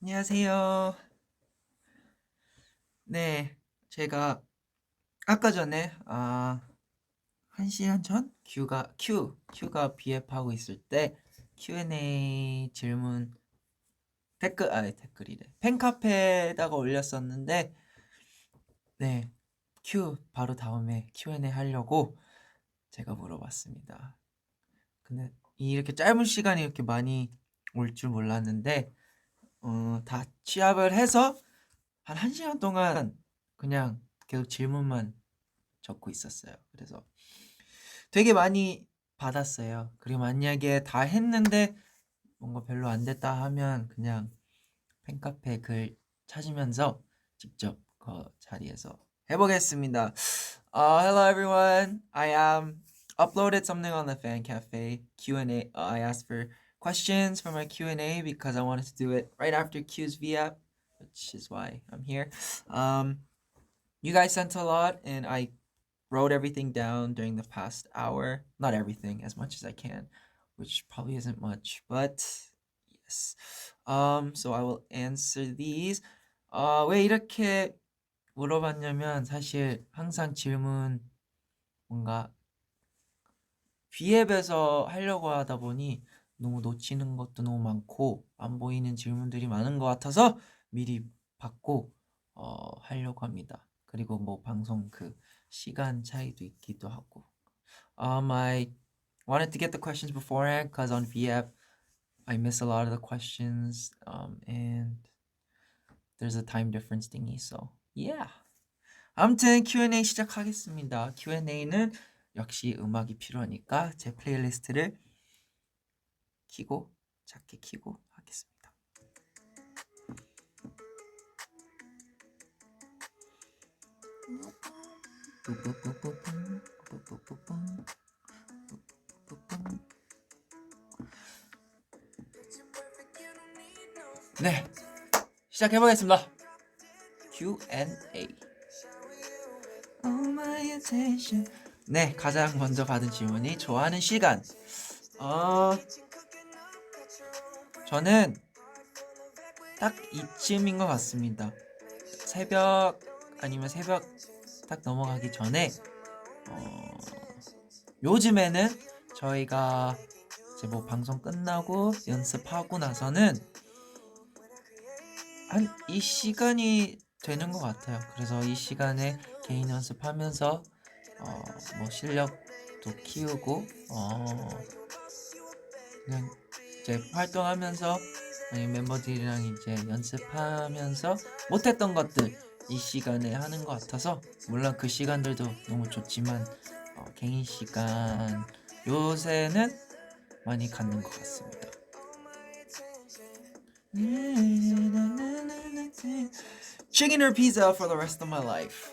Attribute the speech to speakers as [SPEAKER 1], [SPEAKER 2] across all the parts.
[SPEAKER 1] 안녕하세요. 네, 제가 아까 전에 1시간 전 큐가 비앱하고 있을 때 Q&A 질문 댓글이래. 팬카페에다가 올렸었는데 네, 큐 바로 다음에 Q&A 하려고 제가 물어봤습니다. 근데 이렇게 짧은 시간이 이렇게 많이 올 줄 몰랐는데 다 취합을 해서 한 1시간 동안 그냥 계속 질문만 적고 있었어요. 그래서 되게 많이 받았어요. 그리고 만약에 다 했는데 뭔가 별로 안 됐다 하면 그냥 팬카페 글 찾으면서 직접 그 자리에서 해보겠습니다. Hello everyone. I uploaded something on the fan cafe Q&A. I asked for questions for my Q&A because I wanted to do it right after Q's VApp, which is why I'm here. You guys sent a lot, and I wrote everything down during the past hour. Not everything, as much as I can, which probably isn't much, but yes. So I will answer these. 왜 이렇게 물어봤냐면 사실 항상 질문 뭔가 V앱에서 하려고 하다 보니 너무 놓치는 것도 너무 많고 안 보이는 질문들이 많은 것 같아서 미리 받고 하려고 합니다. 그리고 뭐 방송 그 시간 차이도 있기도 하고. I wanted to get the questions beforehand because on V앱 I miss a lot of the questions and there's a time difference thingy, so yeah. 아무튼 Q&A 시작하겠습니다. Q&A는 역시 음악이 필요하니까 제 플레이리스트를 작게 키고 하겠습니다. 네, 시작해보겠습니다. Q&A. 네, 가장 먼저 받은 질문이 좋아하는 시간. 저는 딱 이쯤인 것 같습니다. 새벽 아니면 새벽 딱 넘어가기 전에 요즘에는 저희가 이제 뭐 방송 끝나고 연습하고 나서는 한 이 시간이 되는 것 같아요. 그래서 이 시간에 개인 연습하면서 뭐 실력도 키우고 그냥 이제 활동하면서 멤버들이랑 이제 연습하면서 못했던 것들 이 시간에 하는 것 같아서 물론 그 시간들도 너무 좋지만 개인 시간 요새는 많이 갖는 것 같습니다. Chicken or pizza for the rest of my life?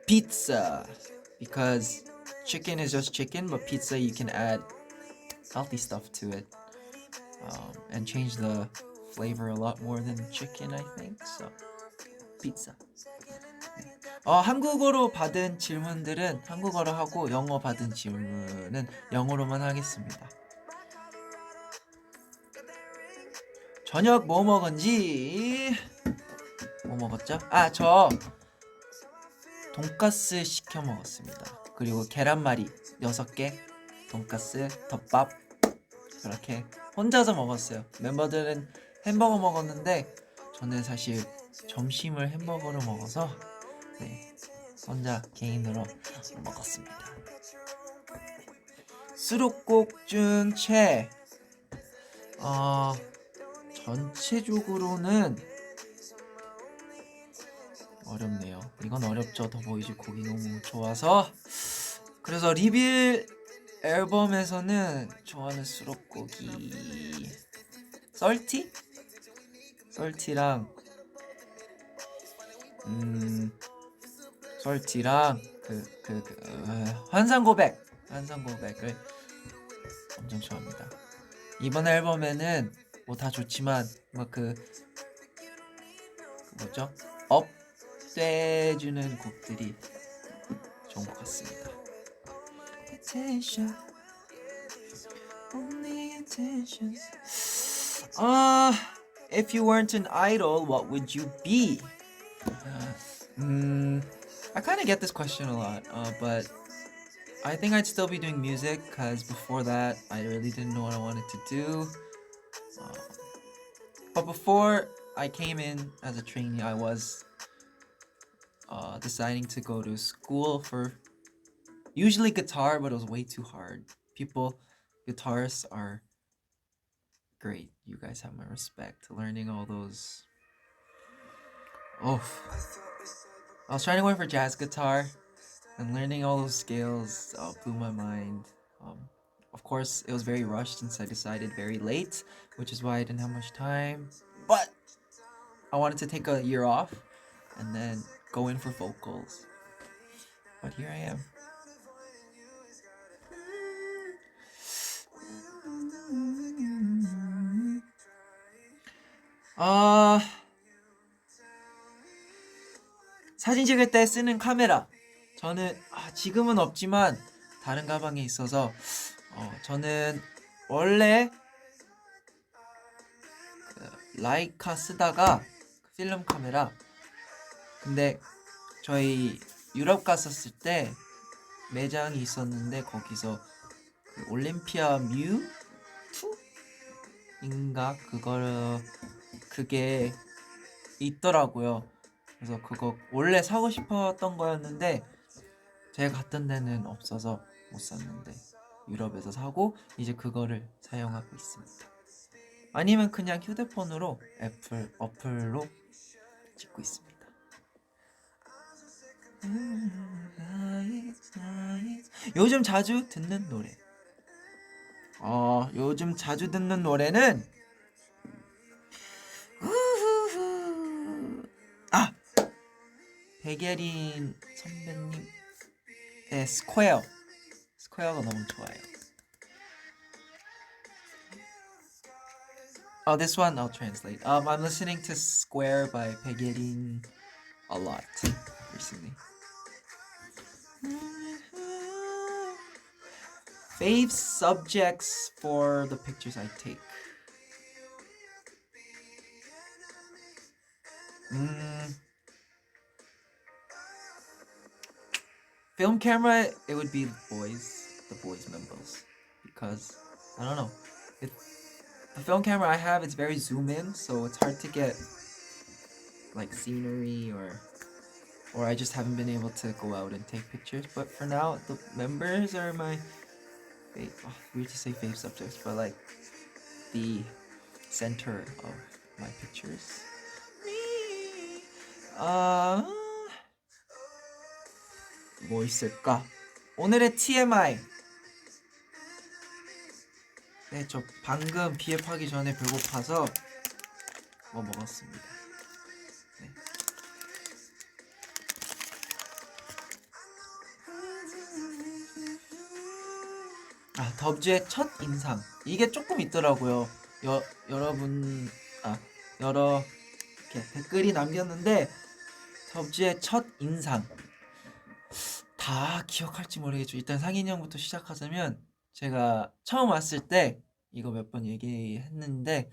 [SPEAKER 1] Pizza, because chicken is just chicken, but pizza you can add healthy stuff to it and change the flavor a lot more than chicken, I think. So pizza. 한국어로 받은 질문들은 한국어로 하고 영어 받은 질문은 영어로만 하겠습니다. 저녁 뭐 먹은지 뭐 먹었죠? 저 돈가스 시켜 먹었습니다. 그리고 계란말이 6개, 돈가스, 덮밥 그렇게 혼자서 먹었어요. 멤버들은 햄버거 먹었는데 저는 사실 점심을 햄버거로 먹어서 네, 혼자 개인으로 먹었습니다. 수록곡 중 전체적으로는 어렵네요. 이건 어렵죠. 더보이즈 곡이 너무 좋아서. 그래서 리빌 앨범에서는 좋아하는 수록곡이 썰티랑 환상고백을 엄청 좋아합니다. 이번 앨범에는 뭐 다 좋지만 뭐죠? 업 돼주는 곡들이 좋은 것 같습니다. If you weren't an idol, what would you be? I kind of get this question a lot, but I think I'd still be doing music because before that, I really didn't know what I wanted to do. But before I came in as a trainee, I was deciding to go to school for usually guitar, but it was way too hard. Guitarists are great. You guys have my respect. Learning all those. Oh, I was trying to go for jazz guitar, and learning all those scales blew my mind. Of course, it was very rushed since I decided very late, which is why I didn't have much time. But I wanted to take a year off and then go in for vocals. But here I am. 사진 찍을 때 쓰는 카메라. 저는 지금은 없지만 다른 가방에 있어서 저는 원래 라이카 쓰다가 필름 카메라. 근데 저희 유럽 갔었을 때 매장이 있었는데 거기서 그 올림피아 뮤2인가 그게 있더라고요. 그래서 그거 원래 사고 싶었던 거였는데 제가 갔던 데는 없어서 못 샀는데 유럽에서 사고 이제 그거를 사용하고 있습니다. 아니면 그냥 휴대폰으로 애플 어플로 찍고 있습니다. 요즘 자주 듣는 노래. 요즘 자주 듣는 노래는 백예린 선배님의 스퀘어가 너무 좋아요. This one I'll translate. I'm listening to Square by 백예린 a lot recently. Fave subjects for the pictures I take. Film camera, it would be the boys members, because I don't know. The film camera I have, it's very zoom in, so it's hard to get like scenery or I just haven't been able to go out and take pictures. But for now, the members are my weird to say fave subjects, but like the center of my pictures. 뭐 있을까? 오늘의 TMI. 네, 저 방금 비앱하기 전에 배고파서 뭐 먹었습니다. 네. 더브즈의 첫 인상. 이게 조금 있더라고요. 여러분 여러 이렇게 댓글이 남겼는데 더브즈의 첫 인상. 다 기억할지 모르겠죠. 일단 상인이 형부터 시작하자면 제가 처음 왔을 때 이거 몇 번 얘기했는데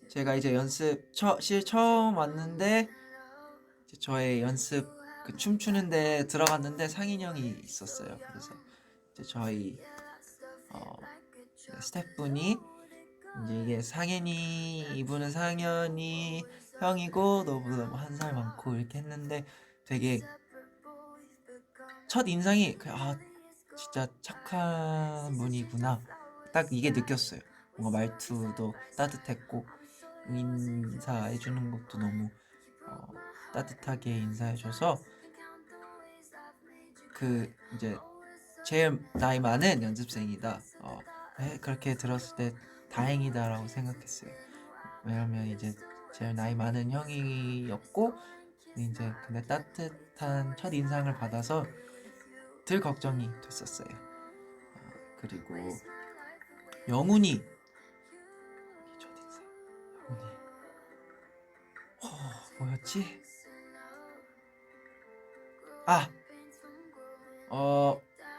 [SPEAKER 1] 제가 이제 연습실 처음 왔는데 이제 저의 연습 그 춤추는데 들어갔는데 상인이 형이 있었어요. 그래서 이제 저희 스태프분이 이제 이게 이분은 상현이 형이고 너보다 뭐 한 살 많고 이렇게 했는데 되게 첫 인상이 진짜 착한 분이구나 딱 이게 느꼈어요. 뭔가 말투도 따뜻했고 인사해주는 것도 너무 따뜻하게 인사해줘서 그 이제 제일 나이 많은 연습생이다 그렇게 들었을 때 다행이다라고 생각했어요. 왜냐면 이제 제일 나이 많은 형이었고 이제 근데 따뜻한 첫 인상을 받아서 덜 걱정이 됐었어요. 그리고 영훈이 첫인상 뭐였지?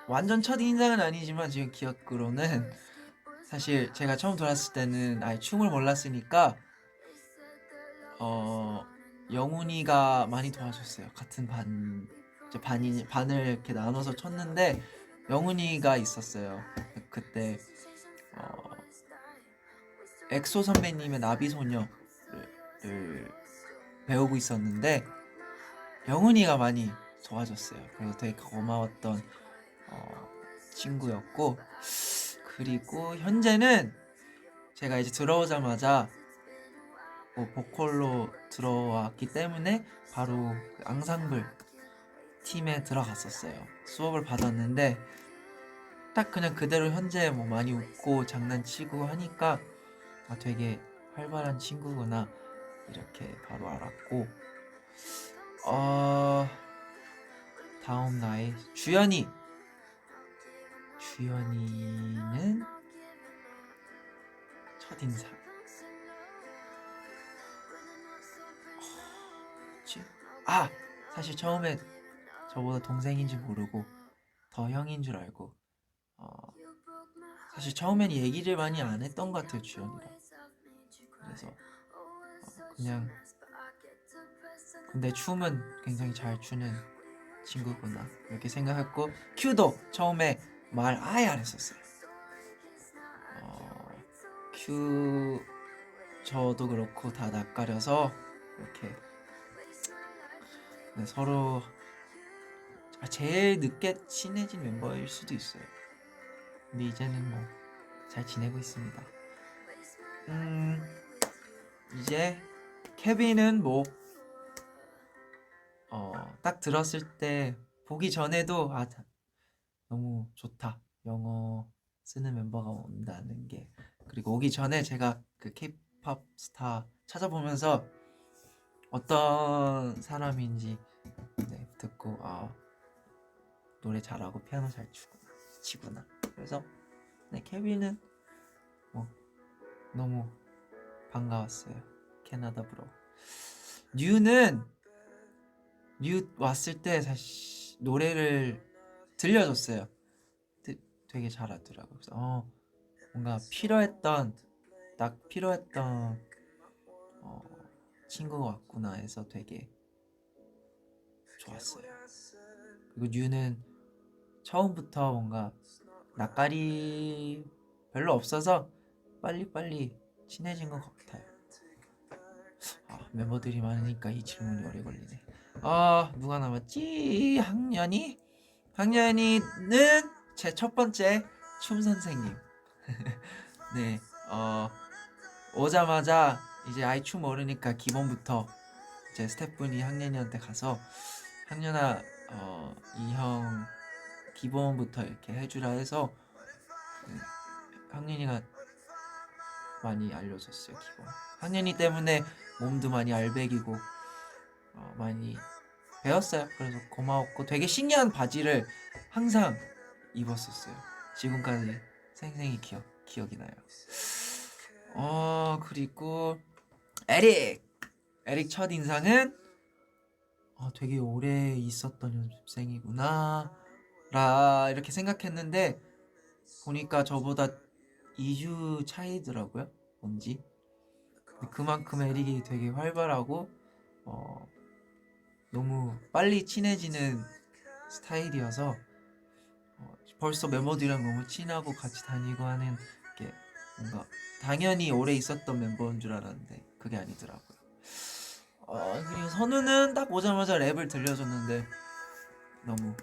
[SPEAKER 1] 완전 첫 인상은 아니지만 지금 기억으로는 사실 제가 처음 들어왔을 때는 아예 춤을 몰랐으니까 영훈이가 많이 도와줬어요. 같은 이제 반을 이렇게 나눠서 쳤는데 영훈이가 있었어요. 그때 엑소 선배님의 나비소녀를 배우고 있었는데 영훈이가 많이 도와줬어요. 그래서 되게 고마웠던 친구였고, 그리고 현재는 제가 이제 들어오자마자 보컬로 들어왔기 때문에 바로 그 앙상블 팀에 들어갔었어요. 수업을 받았는데 딱 그냥 그대로 현재 뭐 많이 웃고 장난치고 하니까 되게 활발한 친구구나 이렇게 바로 알았고, 다음 나의 주연이는 첫인상. 사실 처음에 저보다 동생인지 모르고 더 형인 줄 알고 사실 처음엔 얘기를 많이 안 했던 것 같아요, 주연이랑. 그래서 그냥 근데 춤은 굉장히 잘 추는 친구구나 이렇게 생각했고, 큐도 처음에 말 아예 안 했었어요. 큐 저도 그렇고 다 낯가려서 이렇게 서로 제일 늦게 친해진 멤버일 수도 있어요. 근데 이제는 뭐 잘 지내고 있습니다. 이제 케빈은 뭐 딱 들었을 때 보기 전에도 너무 좋다, 영어 쓰는 멤버가 온다는 게. 그리고 오기 전에 제가 그 K-pop 스타 찾아보면서 어떤 사람인지 듣고 노래 잘하고 피아노 잘 치구나. 그래서 케빈은 뭐 너무 반가웠어요. 캐나다 브로. 뉴 왔을 때 사실 노래를 들려줬어요. 되게 잘하더라고요. 그래서 뭔가 딱 필요했던 친구가 왔구나 해서 되게 좋았어요. 그리고 뉴는 처음부터 뭔가 낯가리 별로 없어서 빨리빨리 친해진 것 같아요. 멤버들이 많으니까 이 질문이 오래 걸리네. 누가 남았지? 학년이는 제 첫 번째 춤 선생님. 네, 오자마자 이제 아이 춤 모르니까 기본부터 이제 스태프분이 학년이한테 가서 학년아, 이 형 기본부터 이렇게 해주라 해서 학년이가 많이 알려줬어요. 기본. 학년이 때문에 몸도 많이 알배기고 많이 배웠어요. 그래서 고마웠고 되게 신기한 바지를 항상 입었었어요. 지금까지 생생히 기억이 나요. 그리고 에릭 첫인상은 되게 오래 있었던 연습생이구나 이렇게 생각했는데 보니까 저보다 2주 차이더라고요. 뭔지. 그만큼 에릭이 되게 활발하고 너무 빨리 친해지는 스타일이어서 벌써 멤버들이랑 너무 친하고 같이 다니고 하는 게 뭔가 당연히 오래 있었던 멤버인 줄 알았는데 그게 아니더라고요. 그리고 선우는 딱 오자마자 랩을 들려줬는데 너무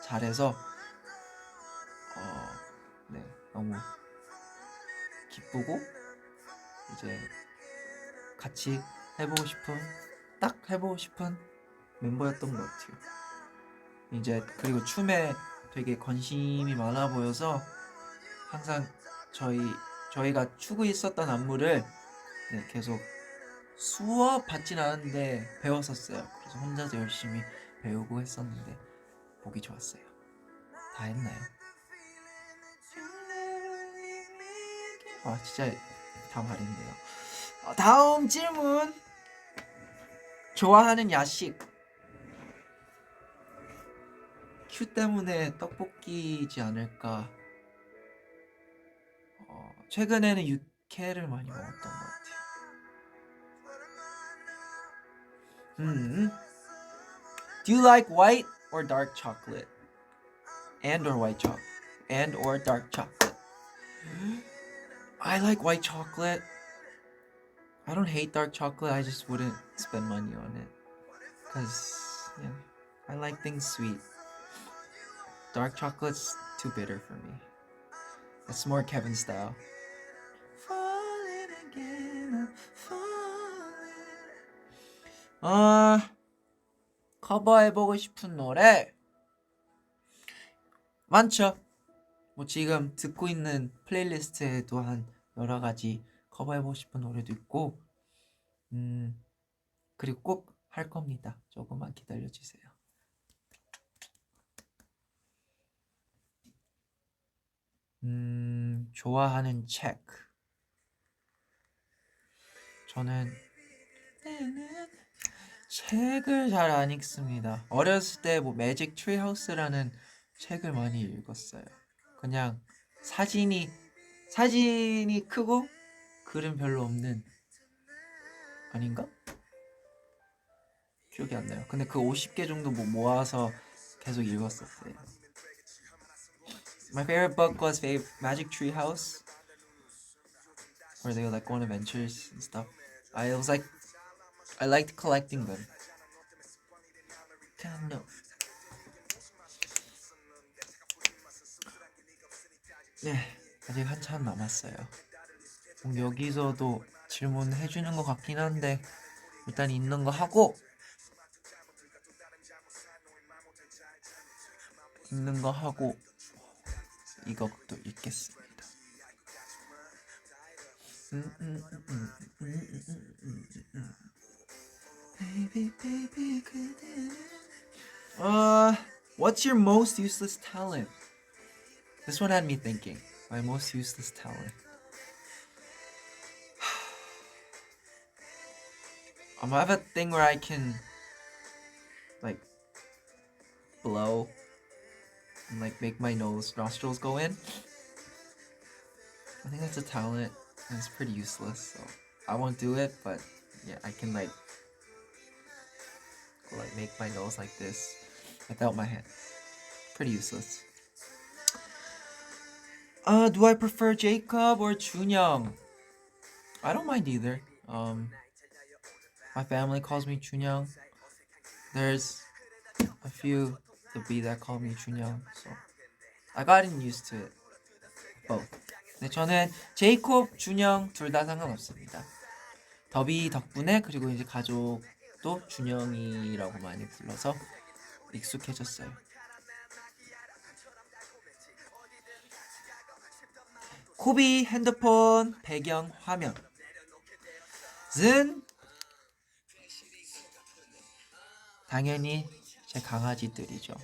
[SPEAKER 1] 잘해서 너무 기쁘고 이제 같이 해보고 싶은 멤버였던 것 같아요. 이제 그리고 춤에 되게 관심이 많아 보여서 항상 저희가 추고 있었던 안무를 계속 수업 받진 않았는데 배웠었어요. 그래서 혼자서 열심히 배우고 했었는데 보기 좋았어요. 다 했나요? 진짜 다 말했네요. 다음 질문. 좋아하는 야식. 큐 때문에 떡볶이지 않을까. 최근에는 육회를 많이 먹었던 것 같아요. Do you like white or dark chocolate? And or white chocolate? And or dark chocolate? I like white chocolate. I don't hate dark chocolate. I just wouldn't spend money on it. Because, yeah, I like things sweet. Dark chocolate's too bitter for me. That's more Kevin style. Falling again, falling. 커버해보고 싶은 노래 많죠. 뭐 지금 듣고 있는 플레이리스트에도 한 여러 가지 커버해보고 싶은 노래도 있고, 그리고 꼭 할 겁니다. 조금만 기다려주세요. 좋아하는 책. 저는 책을 잘 안 읽습니다. 어렸을 때 뭐 매직 트리 하우스라는 책을 많이 읽었어요. 그냥 사진이 크고 글은 별로 없는, 아닌가? 기억이 안 나요. 근데 그 50개 정도 뭐 모아서 계속 읽었었어요. My favorite book was Magic Tree House, where they would like go on adventures and stuff. I liked collecting them. 네, 아직 한참 남았어요. 여기서도 질문해주는 것 같긴 한데 일단 있는 거 하고 이것도 읽겠습니다. What's your most useless talent? This one had me thinking. My most useless talent. I have a thing where I can like blow and like make my nostrils go in. I think that's a talent and it's pretty useless, so I won't do it, but yeah, I can like make my nose like this without my hand. Pretty useless. Do I prefer Jacob or Chunyoung? I don't mind either. My family calls me Chunyoung. There's a few the B that call me Chunyoung, so I gotten used to it. Both. 네, 저는 제이콥, 준영 둘 다 상관없습니다. 더비 덕분에 그리고 이제 가족도 준영이라고 많이 불러서 익숙해졌어요. 코비 핸드폰 배경 화면은 당연히 제 강아지들이죠.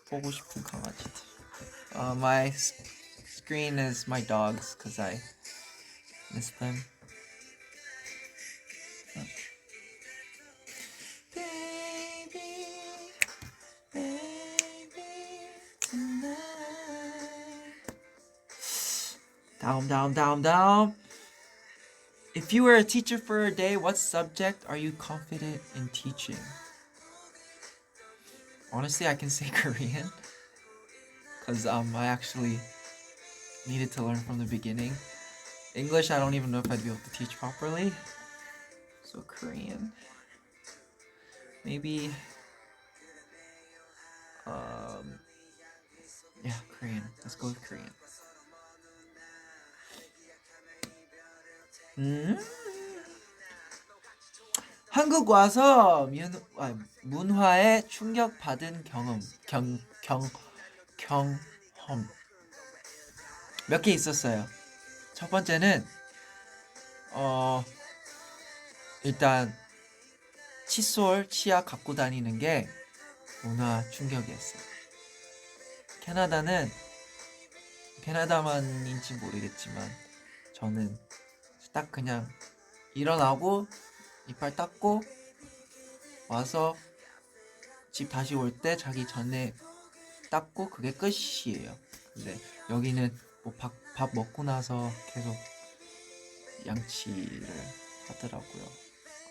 [SPEAKER 1] 보고 싶은 강아지들. My screen is my dogs because I miss them. 다음. If you were a teacher for a day, what subject are you confident in teaching? Honestly, I can say Korean because I actually needed to learn from the beginning. English, I don't even know if I'd be able to teach properly. So Korean, maybe. Yeah, Korean. Let's go with Korean. 한국 와서 문화에 충격받은 경험 몇 개 있었어요. 첫 번째는 일단 칫솔, 치약 갖고 다니는 게 문화 충격이었어요. 캐나다만인지 모르겠지만 저는 딱 그냥 일어나고 이빨 닦고 와서 집 다시 올 때 자기 전에 닦고 그게 끝이에요. 근데 여기는 뭐 밥 먹고 나서 계속 양치를 하더라고요.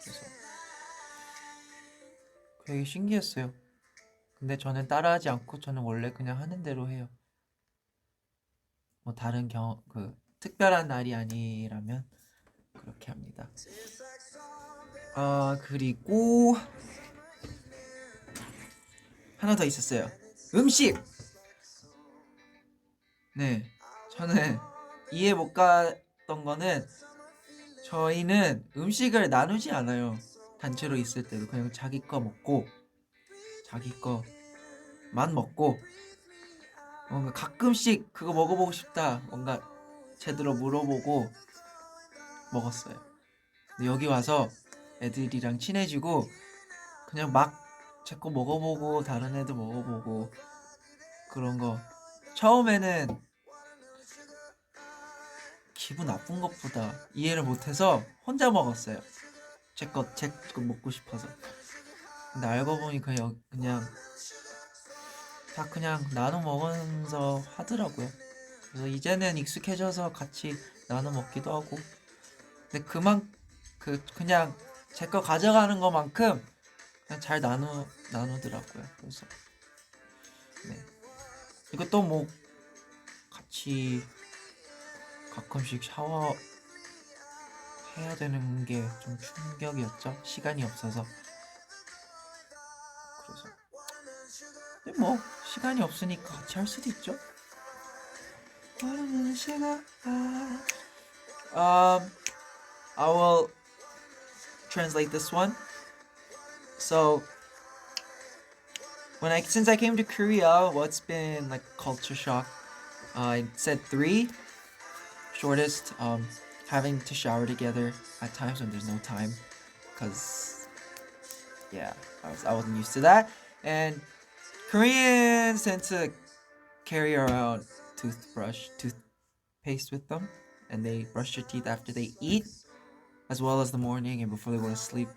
[SPEAKER 1] 그래서 되게 신기했어요. 근데 저는 따라하지 않고 저는 원래 그냥 하는 대로 해요. 뭐 다른 특별한 날이 아니라면 그렇게 합니다. 그리고 하나 더 있었어요. 음식! 네, 저는 이해 못 갔던 거는 저희는 음식을 나누지 않아요. 단체로 있을 때도 그냥 자기 거 먹고 자기 거만 먹고 뭔가 가끔씩 그거 먹어보고 싶다 뭔가 제대로 물어보고 먹었어요. 근데 여기 와서 애들이랑 친해지고 그냥 막 제 거 먹어보고 다른 애들 먹어보고 그런 거 처음에는 기분 나쁜 것보다 이해를 못해서 혼자 먹었어요. 제 거 먹고 싶어서. 근데 알고 보니 그냥 다 그냥 나눠 먹으면서 하더라고요. 그래서 이제는 익숙해져서 같이 나눠 먹기도 하고. 근데 그냥 제 거 가져가는 것만큼 그냥 잘 나누더라고요. 그래서 네. 이것도 뭐 같이 가끔씩 샤워 해야 되는 게 좀 충격이었죠. 시간이 없어서. 그래서 근데 뭐 시간이 없으니까 같이 할 수도 있죠. I will translate this one. So since I came to Korea, what's been like culture shock? I said 3. Shortest, having to shower together at times when there's no time, because yeah, I wasn't used to that. And Koreans tend to carry around toothpaste with them, and they brush their teeth after they eat, as well as the morning and before they go to sleep.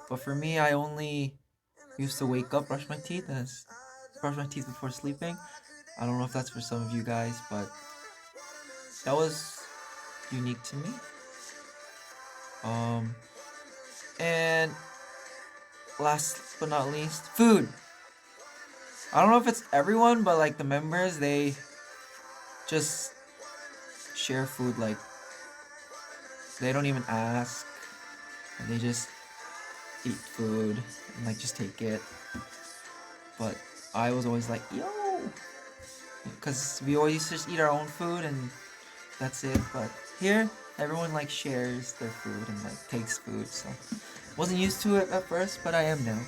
[SPEAKER 1] But for me, I only used to wake up, brush my teeth before sleeping. I don't know if that's for some of you guys, but that was unique to me. And last but not least, food. I don't know if it's everyone, but like the members, they just share food. Like they don't even ask, and they just eat food and like just take it. But I was always like, yo, because we always just eat our own food and that's it. But here, everyone like shares their food and like takes food. So wasn't used to it at first, but I am now.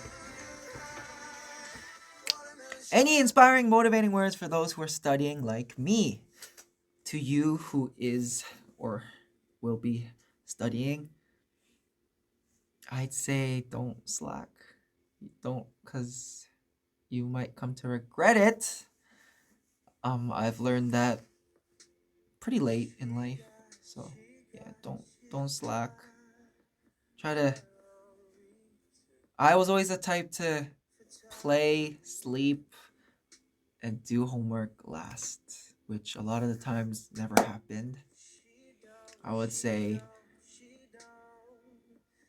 [SPEAKER 1] Any inspiring, motivating words for those who are studying like me? To you who is or will be studying, I'd say don't slack. Don't, because you might come to regret it. I've learned that pretty late in life. So yeah, don't slack. I was always the type to play, sleep, and do homework last, which a lot of the times never happened. I would say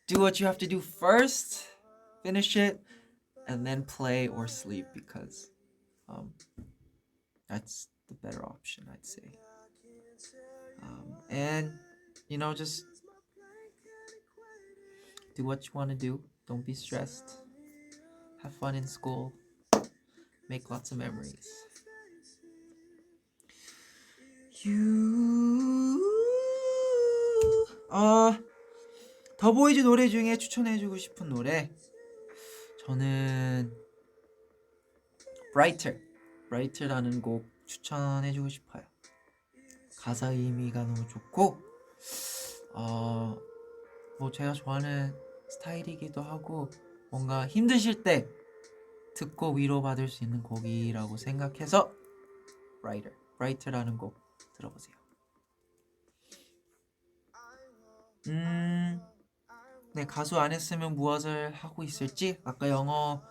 [SPEAKER 1] do what you have to do first, finish it, and then play or sleep, because that's the better option, I'd say. And just do what you want to do. Don't be stressed. Have fun in school. Make lots of memories. 더보이즈 노래 중에 추천해주고 싶은 노래, 저는 Brighter라는 곡 추천해주고 싶어요. 가사 의미가 너무 좋고 뭐 제가 좋아하는 스타일이기도 하고 뭔가 힘드실 때 듣고 위로받을 수 있는 곡이라고 생각해서 Brighter라는 곡 들어보세요. 네, 가수 안 했으면 무엇을 하고 있을지, 아까 영어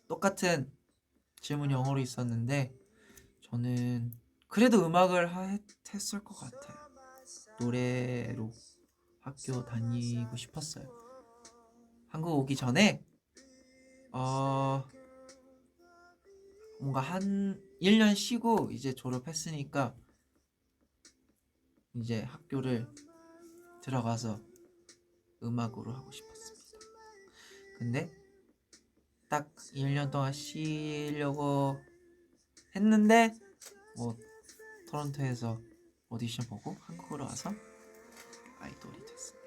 [SPEAKER 1] 똑같은 질문 영어로 있었는데 저는 그래도 음악을 했을 것 같아요. 노래로 학교 다니고 싶었어요. 한국 오기 전에 뭔가 한 1년 쉬고 이제 졸업했으니까 이제 학교를 들어가서 음악으로 하고 싶었습니다. 근데 딱 1년 동안 쉬려고 했는데 뭐 토론토에서 오디션 보고 한국으로 와서 아이돌이 됐습니다.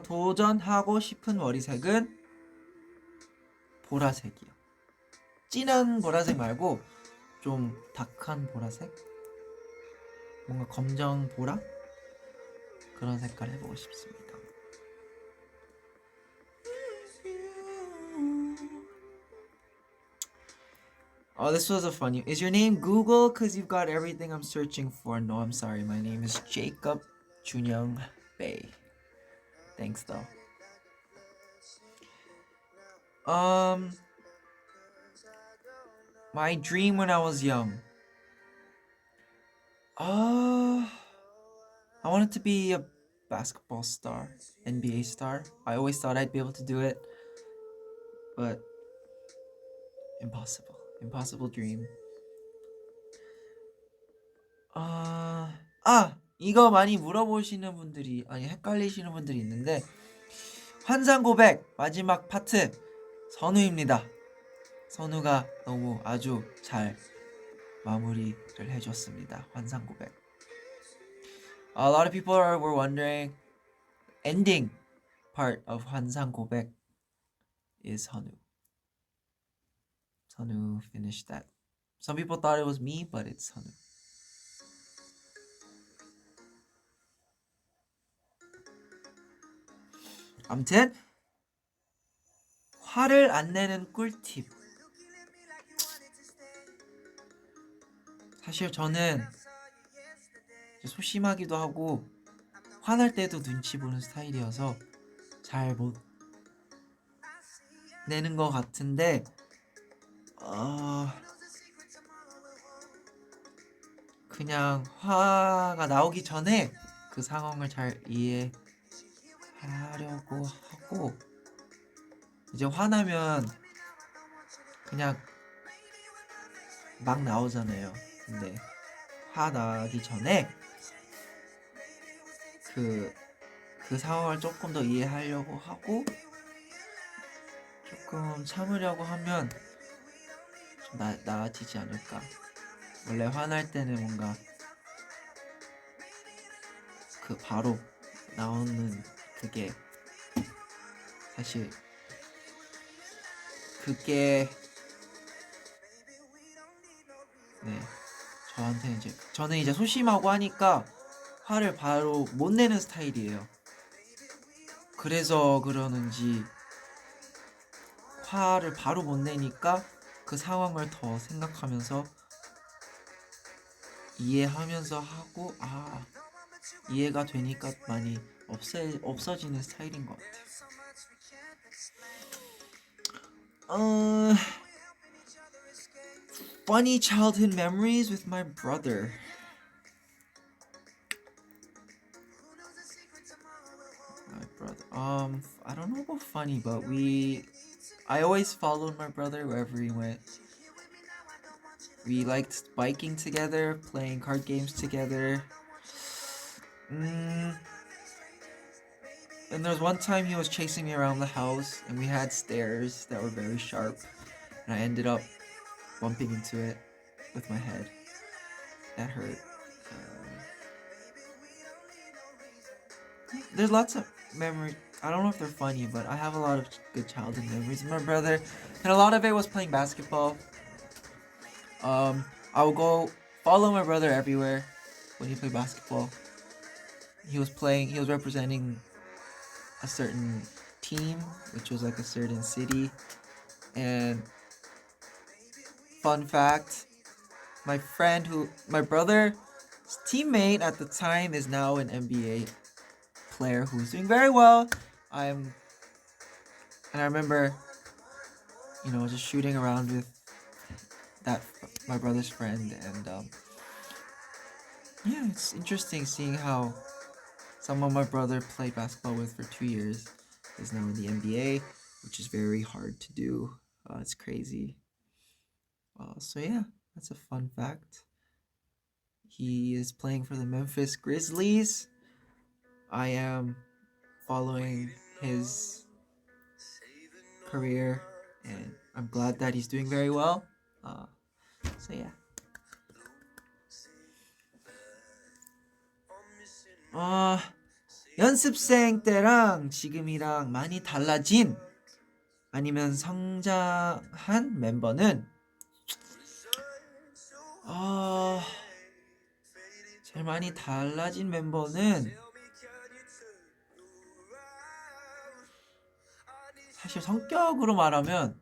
[SPEAKER 1] 도전하고 싶은 머리색은 보라색이요. 진한 보라색 말고 좀 다크한 보라색? 뭔가 검정 보라? 그런 색깔 해보고 싶습니다. Oh, this was a funny. Is your name Google? Cause you've got everything I'm searching for. No, I'm sorry. My name is Jacob Junyoung Bae. Thanks though. My dream when I was young. I wanted to be a basketball star, NBA star. I always thought I'd be able to do it, but impossible dream. 이거 많이 물어보시는 분들이 헷갈리시는 분들이 있는데 환상 고백 마지막 파트 선우입니다. 선우가 너무 아주 잘 마무리를 해줬습니다. 환상 고백. A lot of people were wondering ending part of 환상 고백 is 선우. 선우 finished that. Some people thought it was me, but it's 선우. 아무튼 화를 안 내는 꿀팁. 사실 저는 소심하기도 하고 화날 때도 눈치 보는 스타일이어서 잘 못 내는 것 같은데 그냥 화가 나오기 전에 그 상황을 잘 이해하려고 하고 이제 화나면 그냥 막 나오잖아요. 근데 화나기 전에 그 상황을 조금 더 이해하려고 하고 조금 참으려고 하면 좀 나아지지 않을까. 원래 화날 때는 뭔가 바로 나오는 그게 사실 저한테는 저는 이제 소심하고 하니까 화를 바로 못 내는 스타일이에요. 그래서 그러는지 화를 바로 못 내니까 그 상황을 더 생각하면서 이해하면서 하고 이해가 되니까 많이 없어지는 스타일인 것 같아요. Funny childhood memories with my brother. I don't know about funny, but I always followed my brother wherever he went. We liked biking together, playing card games together. And there was one time he was chasing me around the house, and we had stairs that were very sharp, and I ended up bumping into it with my head. That hurt. There's lots of memories. I don't know if they're funny, but I have a lot of good childhood memories with my brother, and a lot of it was playing basketball. I would go follow my brother everywhere when he played basketball. He was representing a certain team, which was like a certain city. And fun fact, my brother's teammate at the time is now an NBA player who's doing very well. And I remember, just shooting around with my brother's friend, and yeah, it's interesting seeing how someone my brother played basketball with for 2 years is now in the NBA, which is very hard to do. It's crazy. So yeah, that's a fun fact. He is playing for the Memphis Grizzlies. I am following his career, and I'm glad that he's doing very well. So yeah. 연습생 때랑 지금이랑 많이 달라진 아니면 성장한 멤버는 제일 많이 달라진 멤버는 사실 성격으로 말하면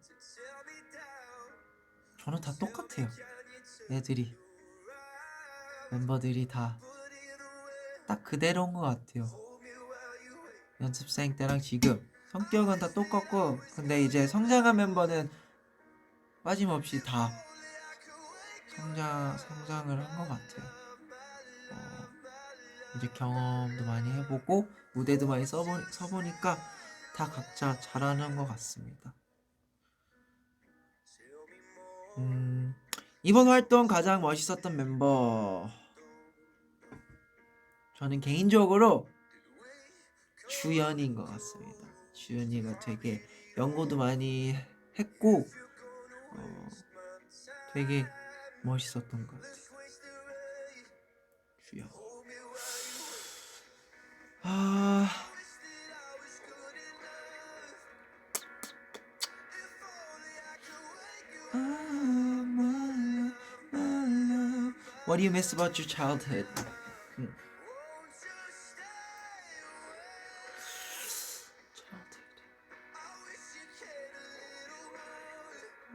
[SPEAKER 1] 저는 다 똑같아요. 멤버들이 다 딱 그대로인 것 같아요. 연습생 때랑 지금 성격은 다 똑같고, 근데 이제 성장한 멤버는 빠짐없이 다 성장을 한 것 같아요. 이제 경험도 많이 해보고 무대도 많이 서보니까 다 각자 잘하는 것 같습니다. 이번 활동 가장 멋있었던 멤버, 저는 개인적으로 주연이인 것 같습니다. 주연이가 되게 연구도 많이 했고 되게 멋있었던 것 같아요. 주연. What do you miss about your childhood?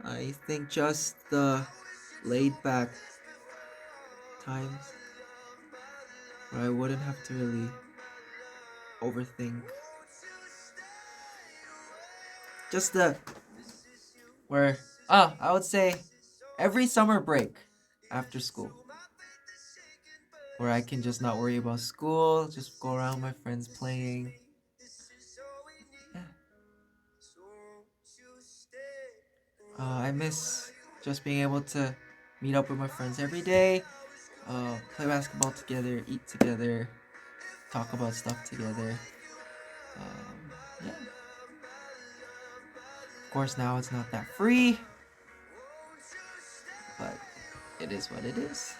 [SPEAKER 1] I think just the laid back times where I wouldn't have to really overthink. Just I would say every summer break after school, where I can just not worry about school, just go around with my friends playing. Yeah. I miss just being able to meet up with my friends every day, play basketball together, eat together, talk about stuff together. Yeah. Of course, now it's not that free, but it is what it is.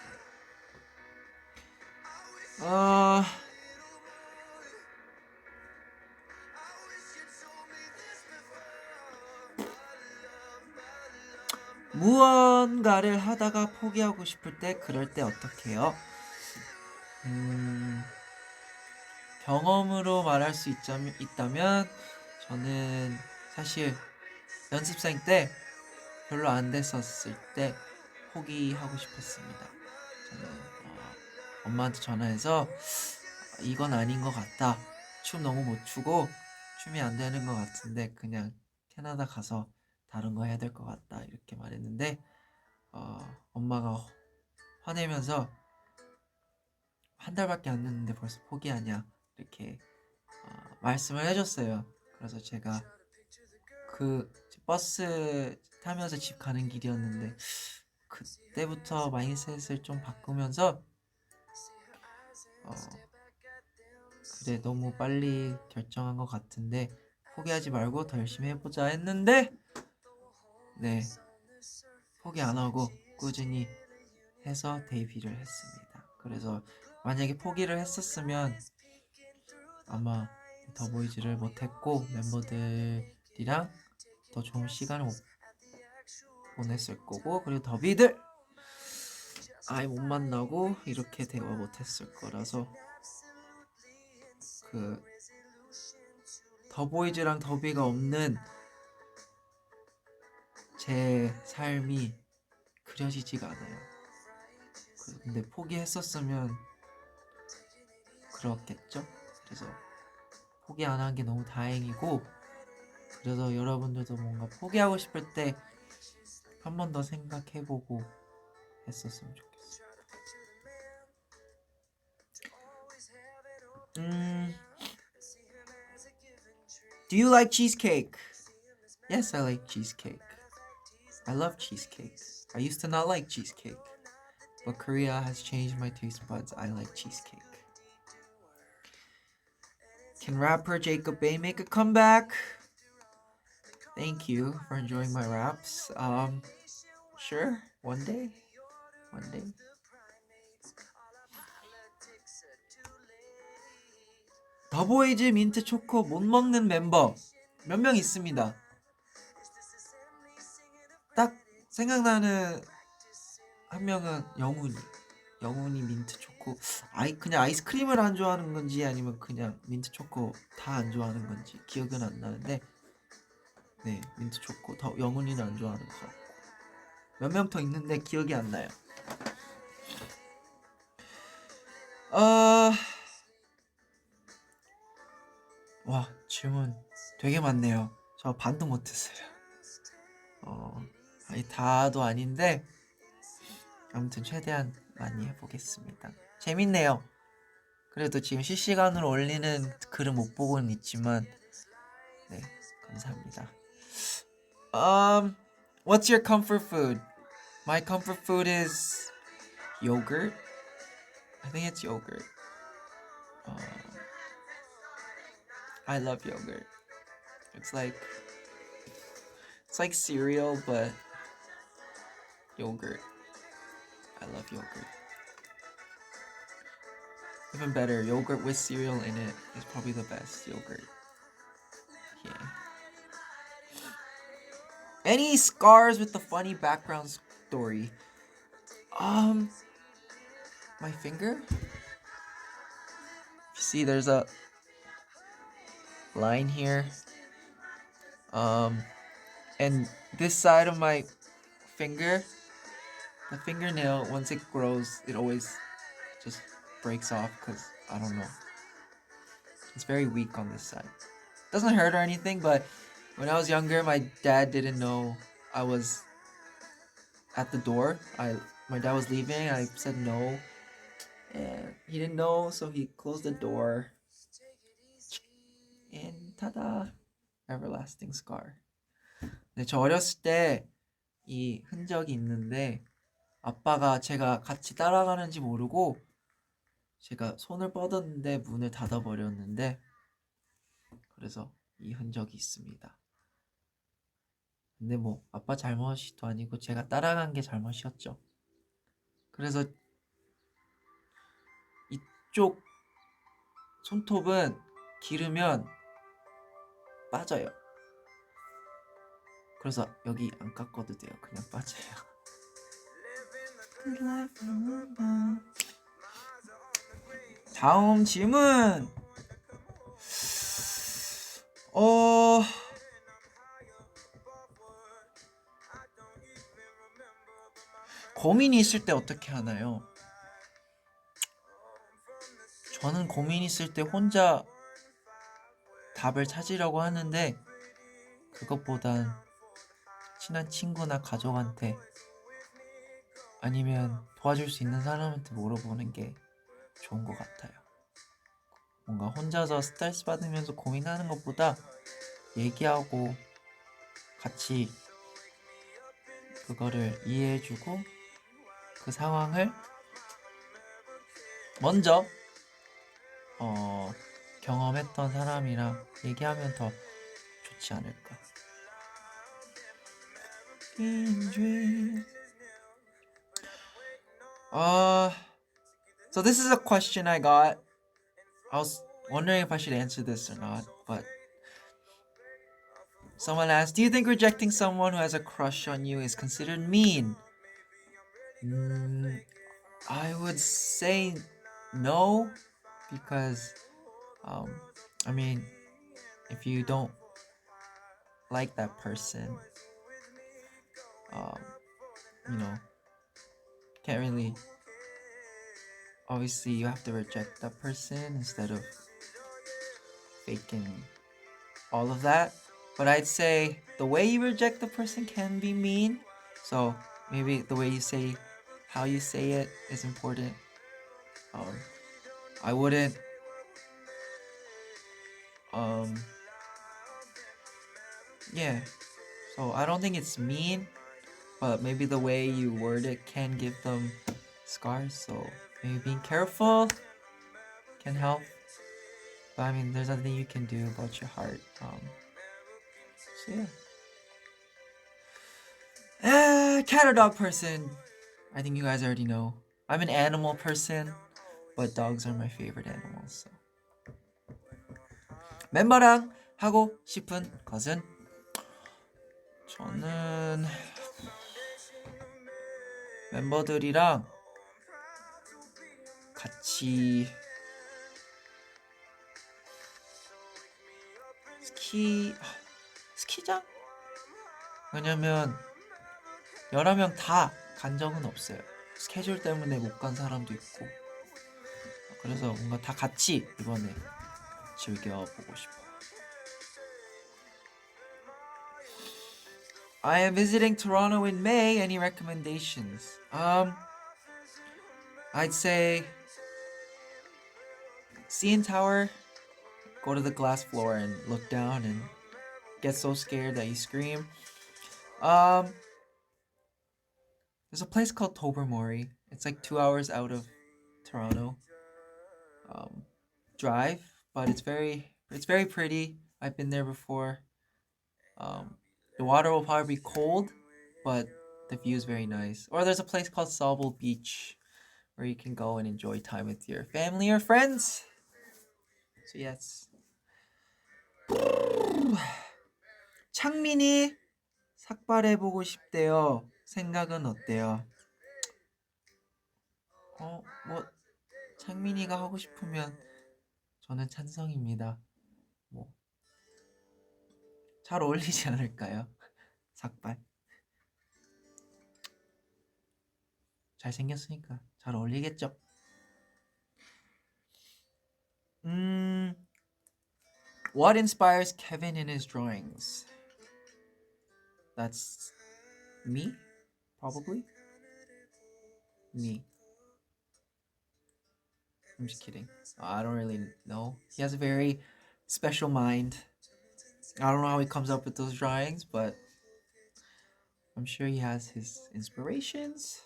[SPEAKER 1] 무언가를 하다가 포기하고 싶을 때, 그럴 때 어떻게 해요? 경험으로 말할 수 있다면 저는 사실 연습생 때 별로 안 됐었을 때 포기하고 싶었습니다. 저는 엄마한테 전화해서 이건 아닌 것 같다, 춤 너무 못 추고 춤이 안 되는 것 같은데 그냥 캐나다 가서 다른 거 해야 될 것 같다, 이렇게 말했는데 엄마가 화내면서 한 달밖에 안 됐는데 벌써 포기하냐, 이렇게 말씀을 해줬어요. 그래서 제가 그 버스 타면서 집 가는 길이었는데 그때부터 마인드셋을 좀 바꾸면서 그래, 너무 빨리 결정한 것 같은데 포기하지 말고 더 열심히 해보자 했는데, 네, 포기 안 하고 꾸준히 해서 데뷔를 했습니다. 그래서 만약에 포기를 했었으면 아마 더보이즈를 못했고 멤버들이랑 더 좋은 시간을 보냈을 거고, 그리고 더비들 아예 못 만나고 이렇게 대화 못했을 거라서 그 더보이즈랑 더비가 없는 제 삶이 그려지지가 않아요. 근데 포기했었으면 그렇겠죠? 그래서 포기 안 한 게 너무 다행이고, 그래서 여러분들도 뭔가 포기하고 싶을 때 한 번 더 생각해보고 했었으면 좋겠어요. Do you like cheesecake? Yes, I like cheesecake. I love cheesecake. I used to not like cheesecake, but Korea has changed my taste buds. I like cheesecake. Can rapper Jacob Bay make a comeback? Thank you for enjoying my raps. Sure, one day. 더보이즈 민트 초코 못 먹는 멤버 몇 명 있습니다. 딱 생각나는 한 명은 영훈이 민트 초코 그냥 아이스크림을 안 좋아하는 건지 아니면 그냥 민트 초코 다 안 좋아하는 건지 기억은 안 나는데, 네, 민트 초코 영훈이는 안 좋아하는 것 같고 몇 명 더 있는데 기억이 안 나요. 와, 질문 되게 많네요. 저 반도 못했어요. 다도 아닌데 아무튼 최대한 많이 해보겠습니다. 재밌네요. 그래도 지금 실시간으로 올리는 글은 못 보고는 있지만, 네, 감사합니다. What's your comfort food? My comfort food is yogurt. I think it's yogurt. I love yogurt. It's like cereal, but yogurt. I love yogurt. Even better, yogurt with cereal in it is probably the best yogurt. Yeah. Any scars with a funny background story? My finger? You see, there's a line here. And this side of my finger, the fingernail, once it grows, it always just breaks off because I don't know. It's very weak on this side. Doesn't hurt or anything, but when I was younger, my dad didn't know I was at the door. My dad was leaving. I said no, and he didn't know, so he closed the door. And tada, everlasting scar. 네, 저 어렸을 때 이 흔적이 있는데 아빠가 제가 같이 따라가는지 모르고 제가 손을 뻗었는데 문을 닫아버렸는데, 그래서 이 흔적이 있습니다. 근데 뭐 아빠 잘못도 아니고 제가 따라간 게 잘못이었죠. 그래서 이쪽 손톱은 기르면 빠져요. 그래서 여기 안 깎아도 돼요. 그냥 빠져요. 다음 질문. 고민이 있을 때 어떻게 하나요? 저는 고민 있을 때 혼자 답을 찾으려고 하는데, 그것보단 친한 친구나 가족한테 아니면 도와줄 수 있는 사람한테 물어보는 게 좋은 것 같아요. 뭔가 혼자서 스트레스 받으면서 고민하는 것보다 얘기하고 같이 그거를 이해해주고 그 상황을 먼저 경험했던 사람이랑 얘기하면 더 좋지 않을까. So this is a question I got. I was wondering if I should answer this or not, but someone asked, do you think rejecting someone who has a crush on you is considered mean? I would say no, because I mean, if you don't like that person, can't really, obviously you have to reject that person instead of faking all of that. But I'd say the way you reject the person can be mean. So maybe the way you say, how you say it is important. I wouldn't yeah. So I don't think it's mean, but maybe the way you word it can give them scars. So maybe being careful can help. But I mean, there's nothing you can do about your heart. So yeah. Cat or dog person? I think you guys already know. I'm an animal person, but dogs are my favorite animals. So. 멤버랑 하고 싶은 것은? 저는 멤버들이랑 같이 스키장? 왜냐면 여러 명 다 간 적은 없어요. 스케줄 때문에 못 간 사람도 있고. 그래서 뭔가 다 같이 이번에 즐겨보고 싶어요. I am visiting Toronto in May. Any recommendations? I'd say CN Tower. Go to the glass floor and look down and get so scared that you scream. There's a place called Tobermory. It's like 2 hours out of Toronto. Drive, but it's very pretty. I've been there before. The water will probably be cold, but the view is very nice. Or there's a place called Sauble Beach where you can go and enjoy time with your family or friends. So yes. 창민이 삭발해보고 싶대요. 생각은 어때요? 뭐 창민이가 하고 싶으면 저는 찬성입니다. 뭐 잘 어울리지 않을까요? 삭발. 잘생겼으니까 잘 어울리겠죠? What inspires Kevin in his drawings? That's me, probably. Me. I'm just kidding. I don't really know. He has a very special mind. I don't know how he comes up with those drawings, but I'm sure he has his inspirations.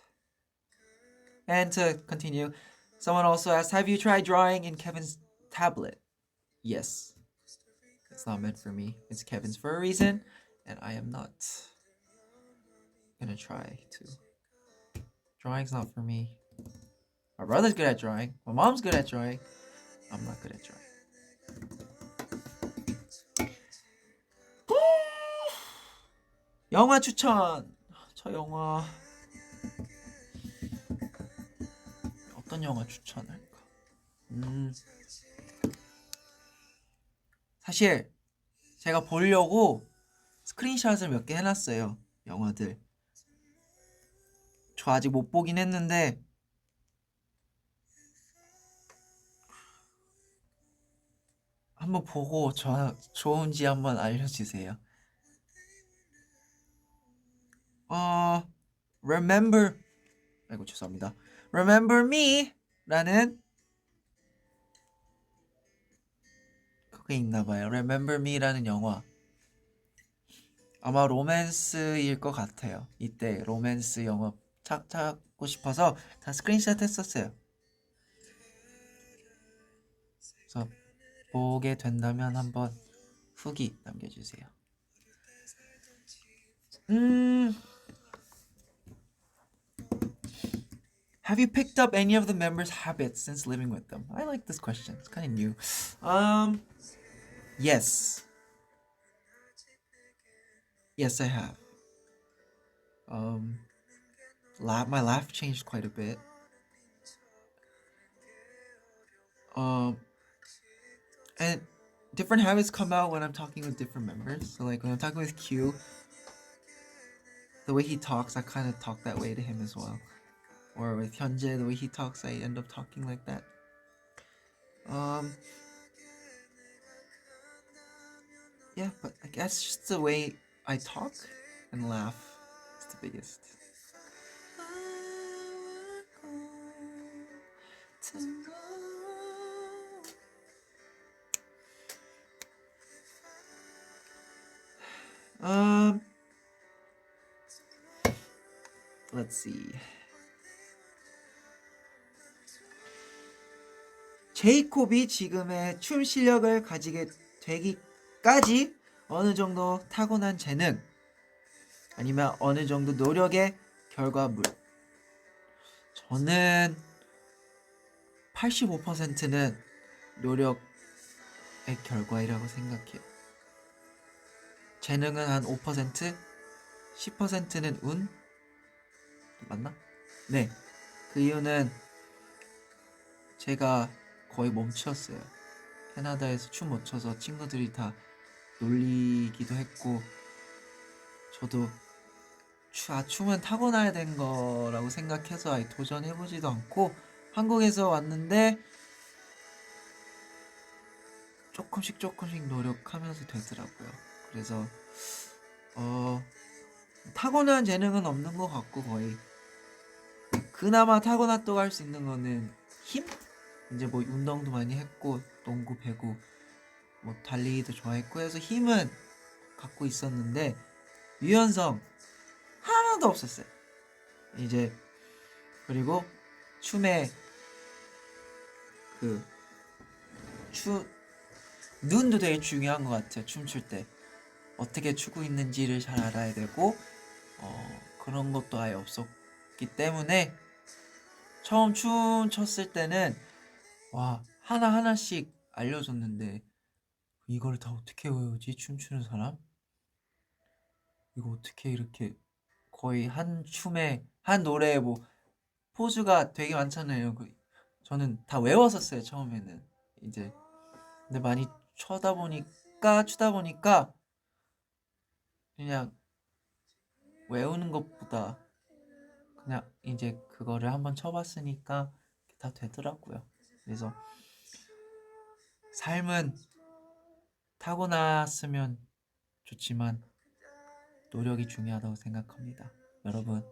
[SPEAKER 1] And to continue, someone also asked, have you tried drawing in Kevin's tablet? Yes. It's not meant for me. It's Kevin's for a reason, and I am not gonna try to. Drawing's not for me. My brother's good at drawing. My mom's good at drawing. I'm not good at drawing. 영화 추천. 저 영화 어떤 영화 추천할까? 사실 제가 보려고 스크린샷을 몇 개 해놨어요. 영화들. 저 아직 못 보긴 했는데 한번 보고 좋은지 한번 알려주세요. Remember 아이고 죄송합니다. Remember Me 라는 그게 있나봐요. Remember Me 라는 영화 아마 로맨스일 것 같아요. 이때 로맨스 영화 찾고 싶어서 다 스크린샷 했었어요. 그래서 보게 된다면 한번 후기 남겨주세요. Have you picked up any of the members' habits since living with them? I like this question. It's kind of new. Yes. Yes, I have. My laugh changed quite a bit. And different habits come out when I'm talking with different members. So like when I'm talking with Q, the way he talks, I kind of talk that way to him as well. Or with Hyunjae, the way he talks, I end up talking like that. Yeah, but I guess just the way I talk and laugh is the biggest. Um, let's see. 제이콥이 지금의 춤 실력을 가지게 되기까지 어느 정도 타고난 재능 아니면 어느 정도 노력의 결과물. 저는 85%는 노력의 결과이라고 생각해요. 재능은 한 5%, 10%는 운? 맞나? 네. 그 이유는 제가 거의 멈췄어요. 캐나다에서 춤 못 춰서 친구들이 다 놀리기도 했고 저도 춤은 타고나야 된 거라고 생각해서 아예 도전해보지도 않고 한국에서 왔는데 조금씩 노력하면서 되더라고요. 그래서 타고난 재능은 없는 것 같고 거의 그나마 타고났다고 할 수 있는 거는 힘? 이제 뭐 운동도 많이 했고 농구, 배구, 뭐 달리기도 좋아했고 해서 힘은 갖고 있었는데 유연성 하나도 없었어요. 이제 그리고 춤에 눈도 되게 중요한 것 같아요. 춤출 때 어떻게 추고 있는지를 잘 알아야 되고 그런 것도 아예 없었기 때문에 처음 춤 췄을 때는 와 하나하나씩 알려줬는데 이걸 다 어떻게 외우지? 춤추는 사람? 이거 어떻게 이렇게 거의 한 춤에 한 노래에 뭐 포즈가 되게 많잖아요. 저는 다 외웠었어요 처음에는. 이제 근데 많이 추다 보니까 그냥 외우는 것보다 그냥 이제 그거를 한번 쳐봤으니까 다 되더라고요. 그래서 삶은 타고났으면 좋지만 노력이 중요하다고 생각합니다. 여러분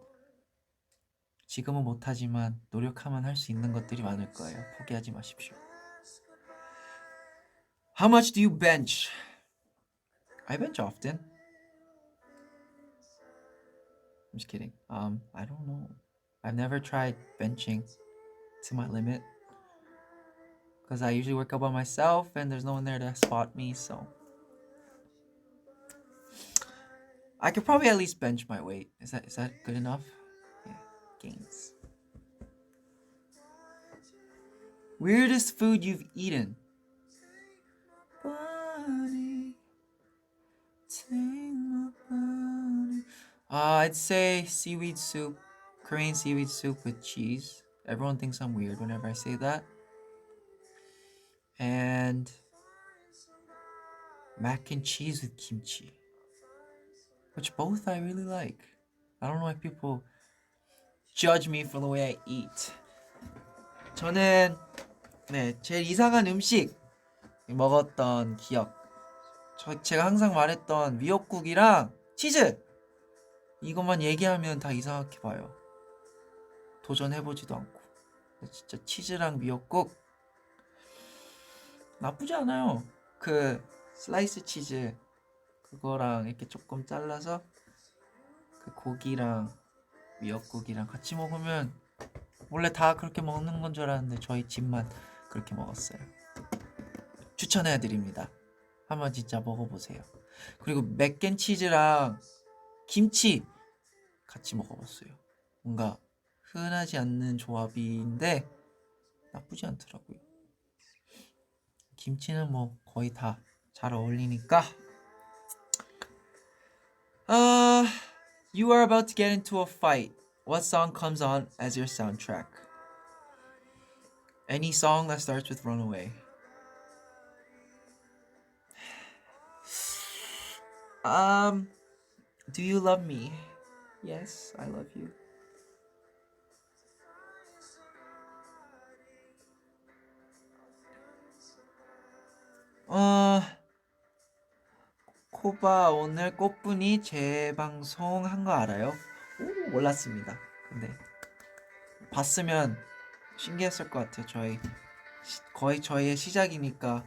[SPEAKER 1] 지금은 못하지만 노력하면 할 수 있는 것들이 많을 거예요. 포기하지 마십시오. How much do you bench? I bench often. I'm just kidding. I don't know. I've never tried benching to my limit because I usually work out by myself and there's no one there to spot me, so I could probably at least bench my weight. Is that good enough? Yeah, gains. Weirdest food you've eaten? I'd say seaweed soup, Korean seaweed soup with cheese. Everyone thinks I'm weird whenever I say that. And mac and cheese with kimchi, which both I really like. I don't know why people judge me for the way I eat. 저는 제일 이상한 음식 먹었던 기억. 제가 항상 말했던 미역국이랑 치즈 이것만 얘기하면 다 이상하게 봐요. 도전해보지도 않고. 진짜 치즈랑 미역국 나쁘지 않아요. 그 슬라이스 치즈 그거랑 이렇게 조금 잘라서 그 고기랑 미역국이랑 같이 먹으면 원래 다 그렇게 먹는 건 줄 알았는데 저희 집만 그렇게 먹었어요. 추천해드립니다. 한번 진짜 먹어보세요. 그리고 맥앤치즈랑 김치 같이 먹어봤어요. 뭔가 흔하지 않는 조합인데 나쁘지 않더라고요. 김치는 뭐 거의 다 잘 어울리니까. You are about to get into a fight. What song comes on as your soundtrack? Any song that starts with Runaway. Do you love me? Yes, I love you. 코바 오늘 꽃분이 재방송 한 거 알아요? 오, 몰랐습니다. 근데 봤으면 신기했을 것 같아요. 거의 저희의 시작이니까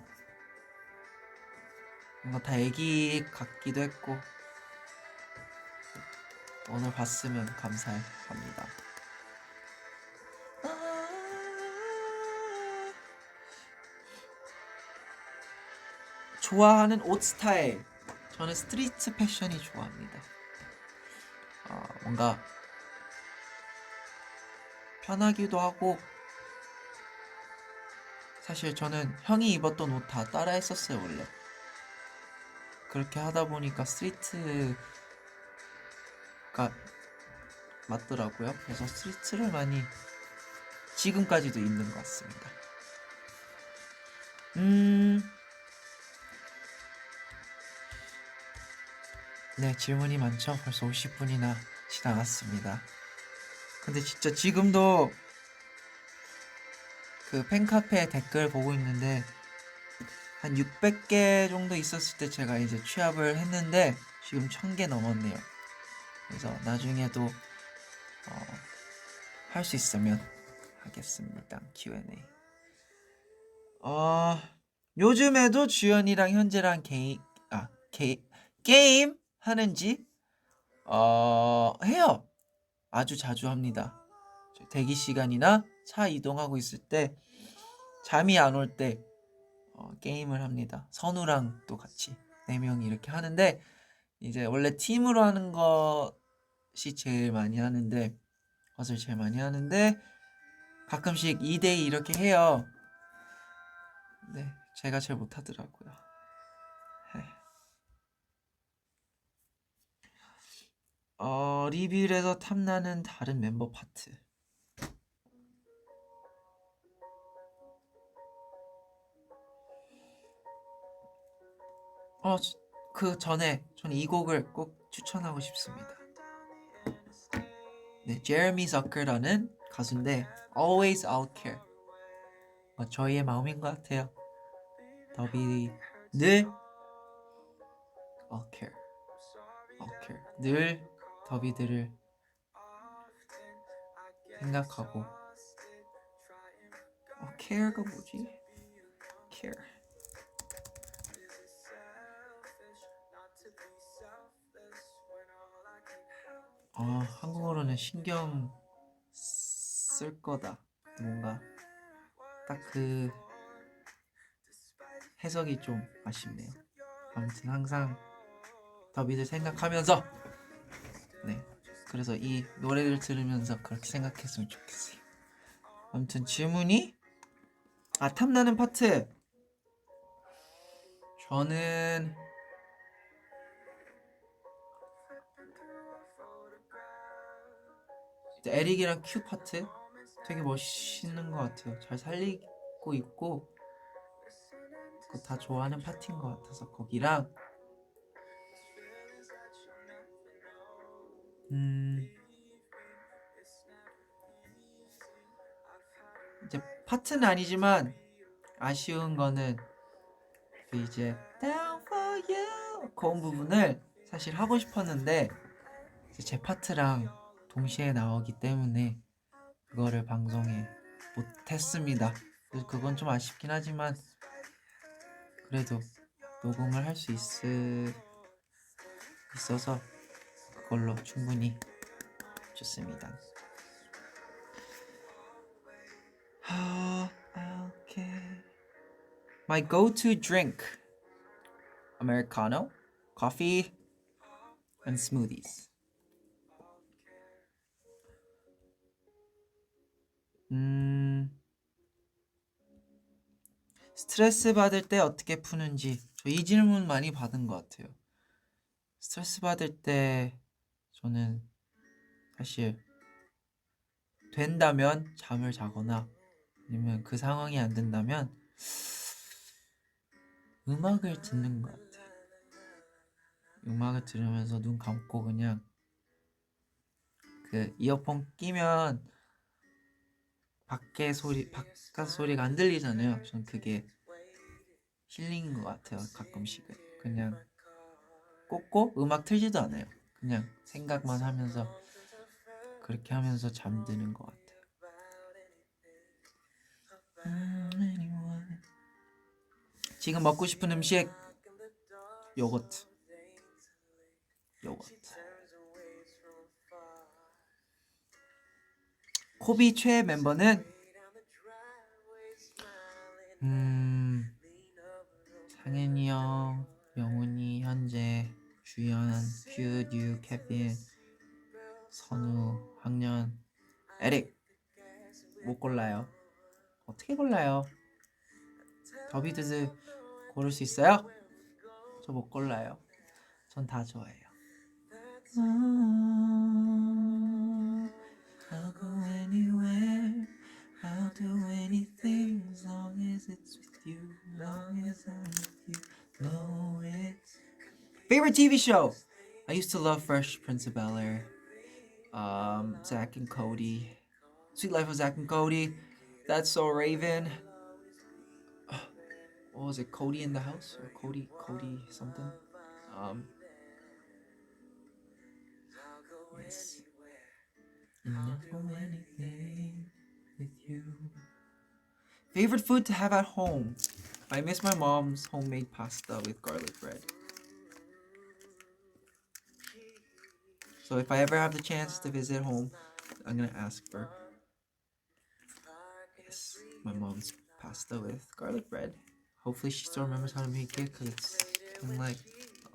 [SPEAKER 1] 뭔가 다 애기 같기도 했고 오늘 봤으면 감사합니다. 좋아하는 옷 스타일. 저는 스트리트 패션이 좋아합니다. 뭔가 편하기도 하고 사실 저는 형이 입었던 옷 다 따라 했었어요 원래. 그렇게 하다 보니까 스트리트가 맞더라고요. 그래서 스트리트를 많이 지금까지도 입는 것 같습니다. 네, 질문이 많죠? 벌써 50분이나 지나갔습니다. 근데 진짜 지금도 그 팬카페 댓글 보고 있는데 한 600개 정도 있었을 때 제가 이제 취합을 했는데 지금 1000개 넘었네요. 그래서 나중에도 할 수 있으면 하겠습니다. Q&A. 요즘에도 주연이랑 현재랑 게임 하는지 해요. 아주 자주 합니다. 대기 시간이나 차 이동하고 있을 때 잠이 안 올 때 게임을 합니다. 선우랑 또 같이 4명이 이렇게 하는데 이제 원래 팀으로 하는 것이 제일 많이 하는데 것을 제일 많이 하는데 가끔씩 2대2 이렇게 해요. 네, 제가 제일 못하더라고요. 리뷰를 해서 탐나는 다른 멤버 파트. 그 전에 저는 이 곡을 꼭 추천하고 싶습니다. 네, 제레미 저커라는 가수인데 Always I'll Care. 저희의 마음인 것 같아요. 더비 늘 I'll care. 늘 더비들을 생각하고 care가 뭐지? care. 한국어로는 신경 쓸 거다. 뭔가 딱 그 해석이 좀 아쉽네요. 아무튼 항상 더비들 생각하면서 네, 그래서 이 노래를 들으면서 그렇게 생각했으면 좋겠어요. 아무튼 질문이 탐나는 파트. 저는 에릭이랑 큐 파트 되게 멋있는 것 같아요. 잘 살리고 있고 그거 다 좋아하는 파트인 것 같아서 거기랑 이제 파트는 아니지만 아쉬운 거는 그 이제 Down for you 고음 부분을 사실 하고 싶었는데 제 파트랑 동시에 나오기 때문에 그거를 방송에 못했습니다. 그래서 그건 좀 아쉽긴 하지만 그래도 녹음을 할 수 있어서 그걸로 충분히 좋습니다. Okay. My go-to drink: Americano, coffee, and smoothies. 스트레스 받을 때 어떻게 푸는지 저 이 질문 많이 받은 것 같아요. 스트레스 받을 때 저는 사실 된다면 잠을 자거나 아니면 그 상황이 안 된다면 음악을 듣는 것 같아요. 음악을 들으면서 눈 감고 그냥 그 이어폰 끼면 바깥 소리가 안 들리잖아요. 전 그게 힐링인 것 같아요. 가끔씩은 그냥 꽂고 음악 틀지도 않아요. 그냥 생각만 하면서 그렇게 하면서 잠드는 것 같아요. 지금 먹고 싶은 음식 요거트. 코비 최애 멤버는 상현이 형, 영훈이, 현재, 주연, 퓨, 케빈, 선우, 학년, 에릭. 못 골라요. 어떻게 골라요? 더비드즈 고를 수 있어요? 저 못 골라요. 전 다 좋아해요. I'll go anywhere, I'll do anything as long as it's with you, as long as I'm with you, know it's favorite TV show? I used to love Fresh Prince of Bel-Air, Zack and Cody, Sweet Life of Zack and Cody, That's So Raven, what was it, Cody in the House? Or Cody something? Yes. I'll go anything with you. Favorite food to have at home? I miss my mom's homemade pasta with garlic bread. So if I ever have the chance to visit home, I'm gonna ask for my mom's pasta with garlic bread. Hopefully she still remembers how to make it because it's been like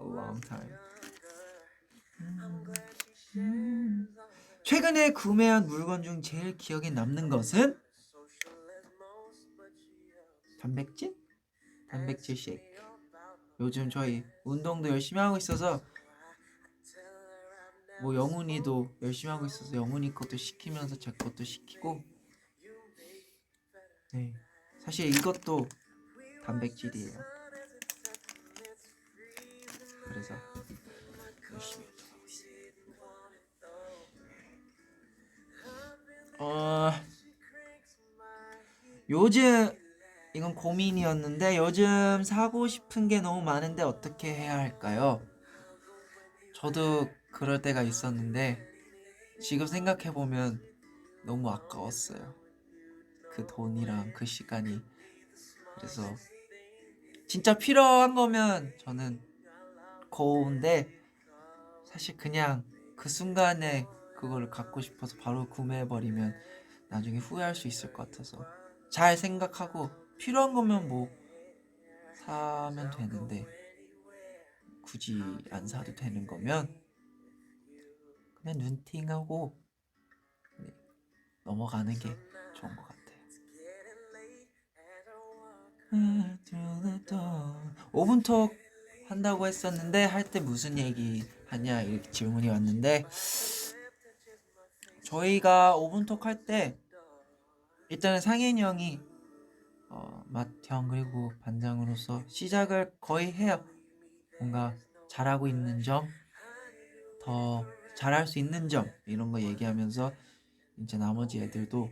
[SPEAKER 1] a long time. 최근에 구매한 물건 중 제일 기억에 남는 것은? 단백질? 단백질 쉐이크. 요즘 저희 운동도 열심히 하고 있어서 뭐 영훈이도 열심히 하고 있어서 영훈이 것도 시키면서 제 것도 시키고 네. 사실 이것도 단백질이에요. 그래서 열심히 운동하고 있어요. 요즘 이건 고민이었는데 요즘 사고 싶은 게 너무 많은데 어떻게 해야 할까요? 저도 그럴 때가 있었는데 지금 생각해보면 너무 아까웠어요. 그 돈이랑 그 시간이. 그래서 진짜 필요한 거면 저는 고운데 사실 그냥 그 순간에 그거를 갖고 싶어서 바로 구매해버리면 나중에 후회할 수 있을 것 같아서 잘 생각하고 필요한 거면 뭐 사면 되는데 굳이 안 사도 되는 거면 그냥 눈팅하고 넘어가는 게 좋은 것 같아요. 5분톡 한다고 했었는데 할 때 무슨 얘기 하냐 이렇게 질문이 왔는데 저희가 5분톡 할 때 일단은 상현이 형이 맏형 그리고 반장으로서 시작을 거의 해요. 뭔가 잘하고 있는 점, 더 잘할 수 있는 점 이런 거 얘기하면서 이제 나머지 애들도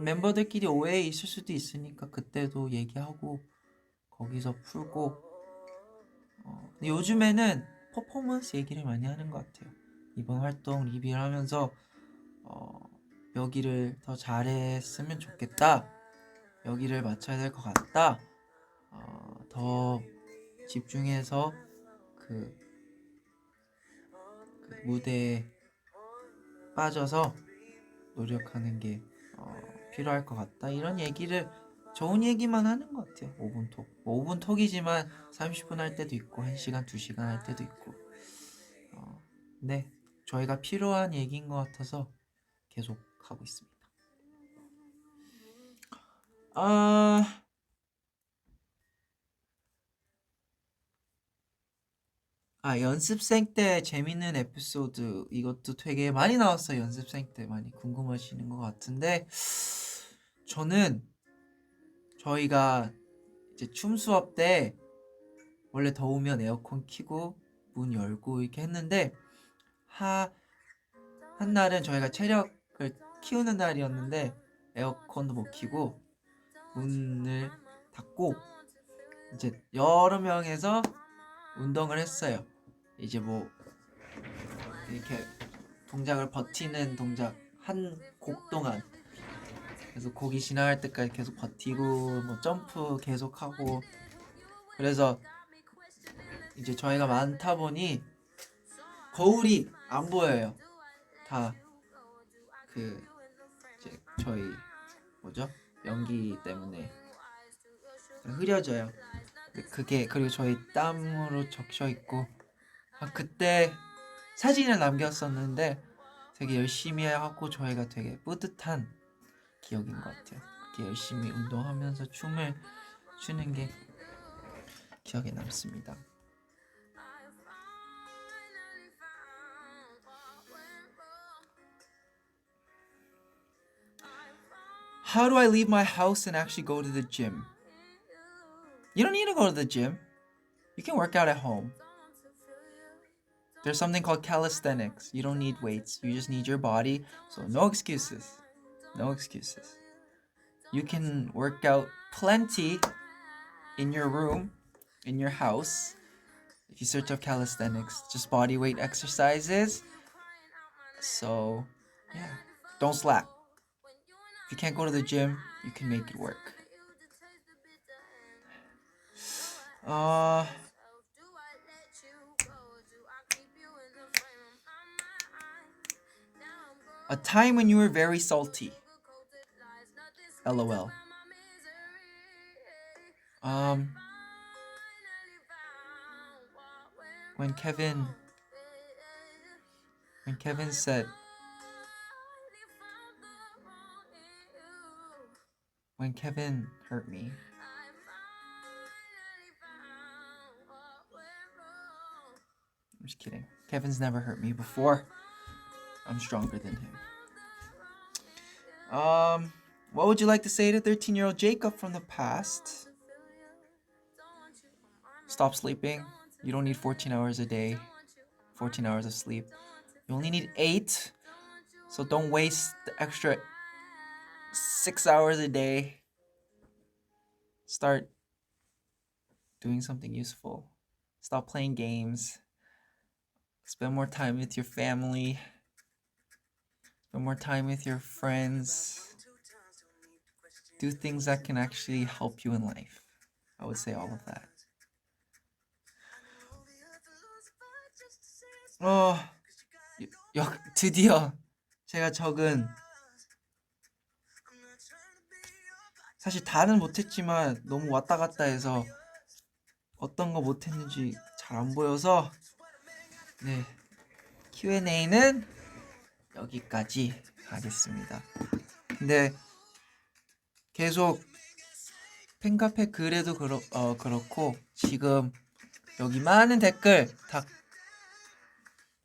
[SPEAKER 1] 멤버들끼리 오해 있을 수도 있으니까 그때도 얘기하고 거기서 풀고 근데 요즘에는 퍼포먼스 얘기를 많이 하는 것 같아요. 이번 활동 리뷰를 하면서 여기를 더 잘했으면 좋겠다. 여기를 맞춰야 될 것 같다. 더 집중해서 그 무대에 빠져서 노력하는 게 필요할 것 같다. 이런 얘기를 좋은 얘기만 하는 것 같아요. 5분톡. 5분톡이지만 30분 할 때도 있고 1시간, 2시간 할 때도 있고 네, 저희가 필요한 얘기인 것 같아서 계속 하고 있습니다. 연습생 때 재밌는 에피소드 이것도 되게 많이 나왔어요. 연습생 때 많이 궁금하시는 것 같은데 저는 저희가 이제 춤 수업 때 원래 더우면 에어컨 켜고 문 열고 이렇게 했는데 한 날은 저희가 체력을 키우는 날이었는데 에어컨도 못 켜고 문을 닫고 이제 여러 명에서 운동을 했어요. 이제 뭐 이렇게 동작을 버티는 동작 한 곡 동안 그래서 곡이 지나갈 때까지 계속 버티고 뭐 점프 계속하고 그래서 이제 저희가 많다 보니 거울이 안 보여요. 다 그 이제 저희 뭐죠? 연기 때문에 흐려져요. 그게 그리고 저희 땀으로 적셔 있고 그때 사진을 남겼었는데 되게 열심히 하고 저희가 되게 뿌듯한 기억인 것 같아요. 그렇게 열심히 운동하면서 춤을 추는 게 기억에 남습니다. How do I leave my house and actually go to the gym? You don't need to go to the gym. You can work out at home. There's something called calisthenics. You don't need weights. You just need your body. So no excuses. No excuses. You can work out plenty in your room, in your house. If you search up calisthenics, just body weight exercises. So, yeah, don't slack. If you can't go to the gym, you can make it work. A time when you were very salty. LOL. When Kevin said when Kevin hurt me. I'm just kidding. Kevin's never hurt me before. I'm stronger than him. What would you like to say to 13-year-old Jacob from the past? Stop sleeping. You don't need 14 hours a day. 14 hours of sleep. You only need 8. So don't waste the extra 6 hours a day. Start doing something useful. Stop playing games. Spend more time with your family. Spend more time with your friends. Do things that can actually help you in life. I would say all of that. 드디어 제가 적은 사실 다는 못했지만 너무 왔다 갔다 해서 어떤 거 못했는지 잘 안 보여서 네 Q&A는 여기까지 하겠습니다. 근데 계속 팬카페 글에도 그렇고 지금 여기 많은 댓글 다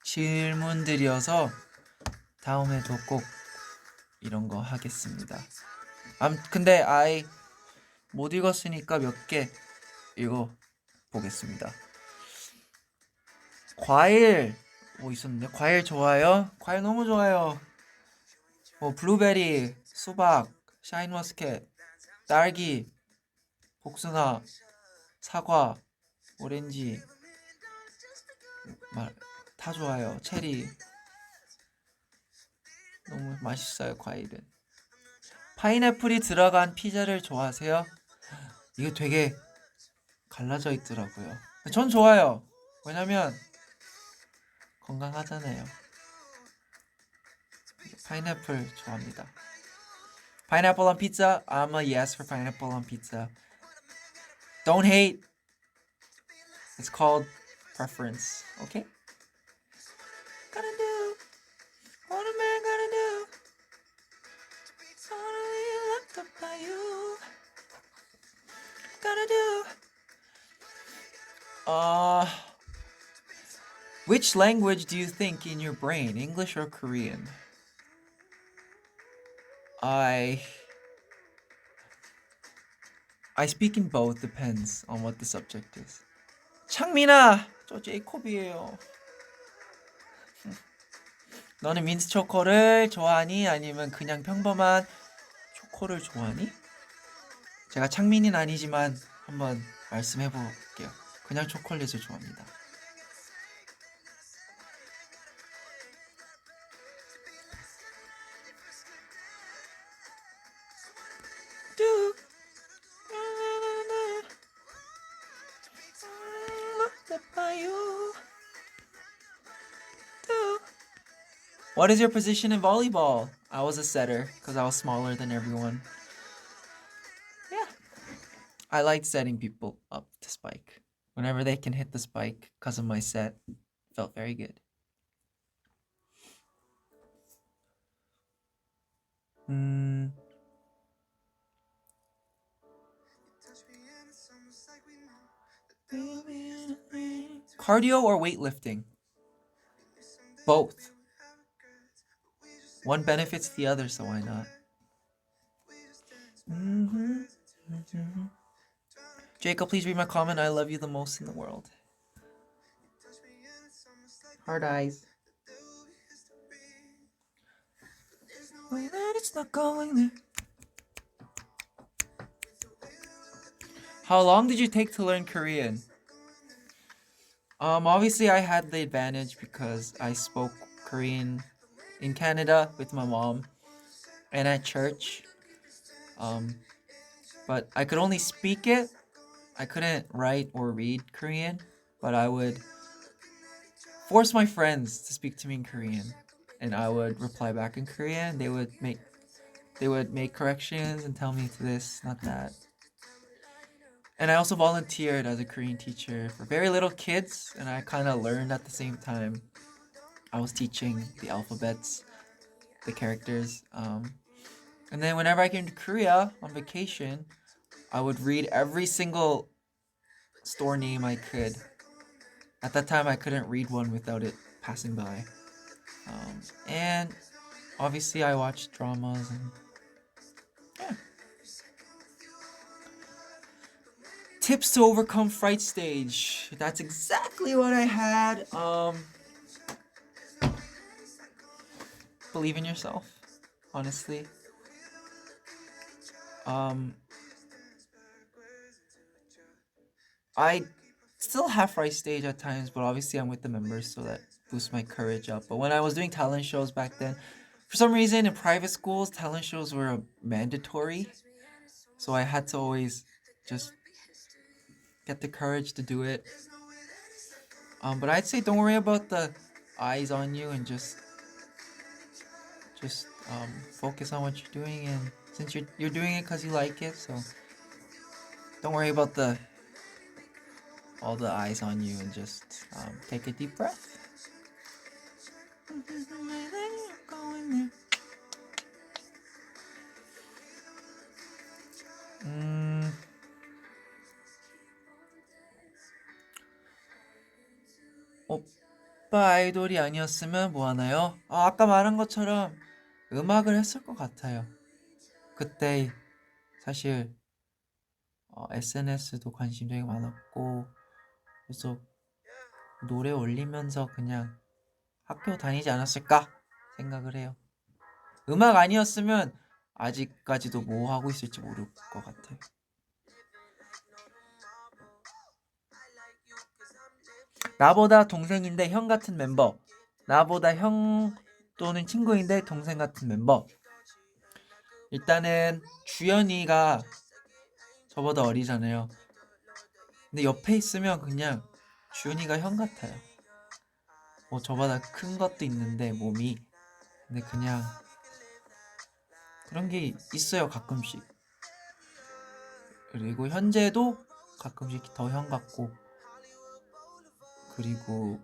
[SPEAKER 1] 질문드려서 다음에도 꼭 이런 거 하겠습니다. 근데 못 읽었으니까 몇 개 읽어보겠습니다. 과일 뭐 있었는데 과일 좋아요? 과일 너무 좋아요. 뭐 블루베리, 수박, 샤인머스켓, 딸기, 복숭아, 사과, 오렌지 다 좋아요. 체리 너무 맛있어요. 과일은. 파인애플이 들어간 피자를 좋아하세요? 이게 되게 갈라져 있더라고요. 전 좋아요. 왜냐면 건강하잖아요. 파인애플 좋아합니다. Pineapple on pizza? I'm a yes for pineapple on pizza. Don't hate. It's called preference. Okay? Gotta do what a man gotta do. Totally locked up by you. Gotta do. Which language do you think in your brain? English or Korean? I speak in both. Depends on what the subject is. 창민아, 저 제이콥이에요. 너는 민트 초코를 좋아하니? 아니면 그냥 평범한 초코를 좋아하니? 제가 창민이는 아니지만 한번 말씀해 볼게요. 그냥 초콜릿을 좋아합니다. What is your position in volleyball? I was a setter because I was smaller than everyone. Yeah. I liked setting people up to spike. Whenever they can hit the spike because of my set, felt very good. Cardio or weightlifting? Both. One benefits the other, so why not? Jacob, please read my comment. I love you the most in the world. Hard eyes. It's not going there. How long did you take to learn Korean? Obviously I had the advantage because I spoke Korean in Canada with my mom and at church. But I could only speak it. I couldn't write or read Korean, but I would force my friends to speak to me in Korean, and I would reply back in Korean. They would make corrections and tell me to this, not that. And I also volunteered as a Korean teacher for very little kids, and I kind of learned at the same time. I was teaching the alphabets, the characters. And then whenever I came to Korea on vacation, I would read every single store name I could. At that time, I couldn't read one without it passing by. And obviously, I watched dramas and yeah. Tips to overcome fright stage. That's exactly what I had. Believe in yourself, honestly. I still have fright stage at times, but obviously I'm with the members, so that boosts my courage up. But when I was doing talent shows back then, for some reason in private schools, talent shows were mandatory. So I had to always just get the courage to do it. But I'd say don't worry about the eyes on you and just focus on what you're doing. And since you're doing it because you like it, so don't worry about all the eyes on you and just take a deep breath. 오빠 아이돌이 아니었으면 뭐 하나요? 아까 말한 것처럼 음악을 했을 것 같아요. 그때 사실 SNS도 관심 되게 많았고, 그래서 노래 올리면서 그냥 학교 다니지 않았을까 생각을 해요. 음악 아니었으면 아직까지도 뭐 하고 있을지 모를 것 같아요. 나보다 동생인데 형 같은 멤버. 나보다 형 또는 친구인데 동생 같은 멤버. 일단은 주연이가 저보다 어리잖아요. 근데 옆에 있으면 그냥 주연이가 형 같아요. 뭐 저보다 큰 것도 있는데 몸이. 근데 그냥 그런 게 있어요, 가끔씩. 그리고 현재도 가끔씩 더 형 같고. 그리고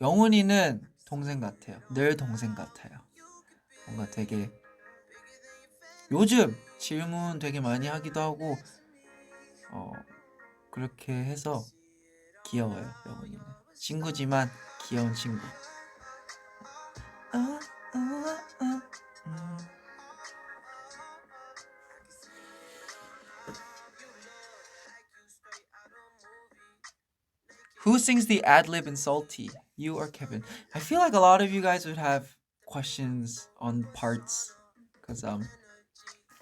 [SPEAKER 1] 영훈이는 동생 같아요. 늘 동생 같아요. 뭔가 되게 요즘 질문 되게 많이 하기도 하고 그렇게 해서 귀여워요. 영훈이는 친구지만 귀여운 친구. Who sings the ad-lib in Salty? You or Kevin? I feel like a lot of you guys would have questions on parts because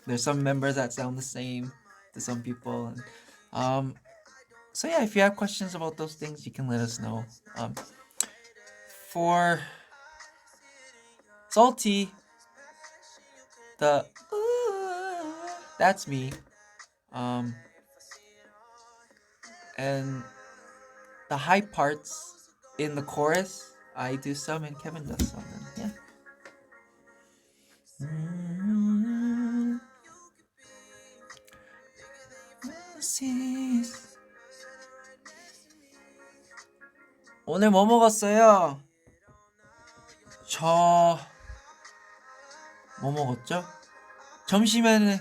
[SPEAKER 1] there's some members that sound the same to some people. And So yeah, if you have questions about those things, you can let us know. For Salty, the that's me. And the high parts in the chorus, I do some and Kevin does some. And yeah. 오늘 뭐 먹었어요? 뭐 먹었죠? 점심에는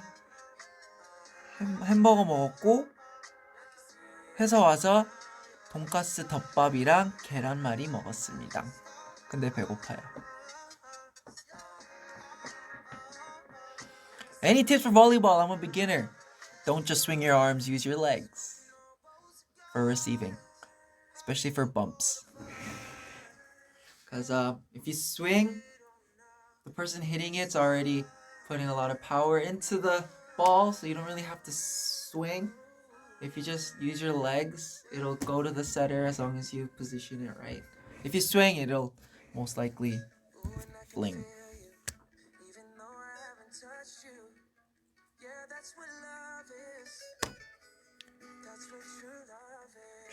[SPEAKER 1] 햄버거 먹었고 회사 와서 돈가스 덮밥이랑 계란말이 먹었습니다. 근데 배고파요. Any tips for volleyball? I'm a beginner. Don't just swing your arms, use your legs for receiving, especially for bumps. Because if you swing, the person hitting it's already putting a lot of power into the ball, so you don't really have to swing. If you just use your legs, it'll go to the setter as long as you position it right. If you swing, it'll most likely fling.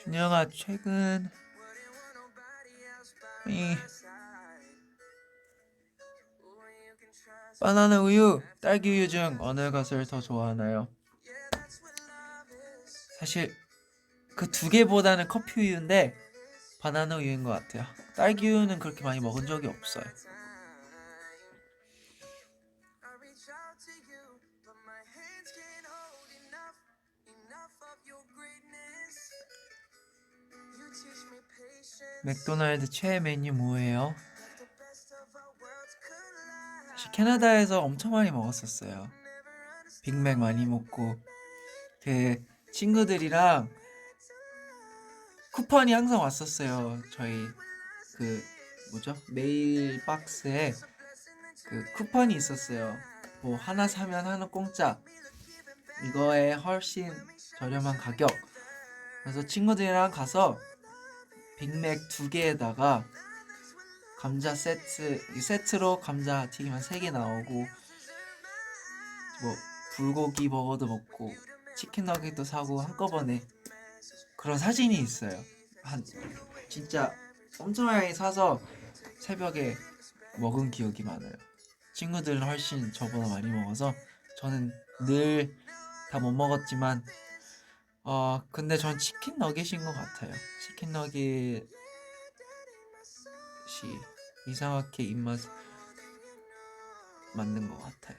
[SPEAKER 1] 준영아, 최근 바나나 우유, 딸기 우유 중 어느 것을 더 좋아하나요? 사실 그 두 개보다는 커피 우유인데 바나나 우유인 것 같아요. 딸기 우유는 그렇게 많이 먹은 적이 없어요. 맥도날드 최애 메뉴 뭐예요? 사실 캐나다에서 엄청 많이 먹었었어요. 빅맥 많이 먹고 그 친구들이랑 쿠폰이 항상 왔었어요. 저희 그 뭐죠? 메일 박스에 그 쿠폰이 있었어요. 뭐 하나 사면 하나 공짜. 이거에 훨씬 저렴한 가격. 그래서 친구들이랑 가서 빅맥 2개에다가 감자 세트로 감자 튀김 한 3개 나오고 뭐 불고기 버거도 먹고 치킨 너겟도 사고 한꺼번에 그런 사진이 있어요. 진짜 엄청 많이 사서 새벽에 먹은 기억이 많아요. 친구들은 훨씬 저보다 많이 먹어서 저는 늘 다 못 먹었지만 근데 전 치킨 너겟인 것 같아요. 치킨 너겟이 이상하게 입맛 맞는 것 같아요.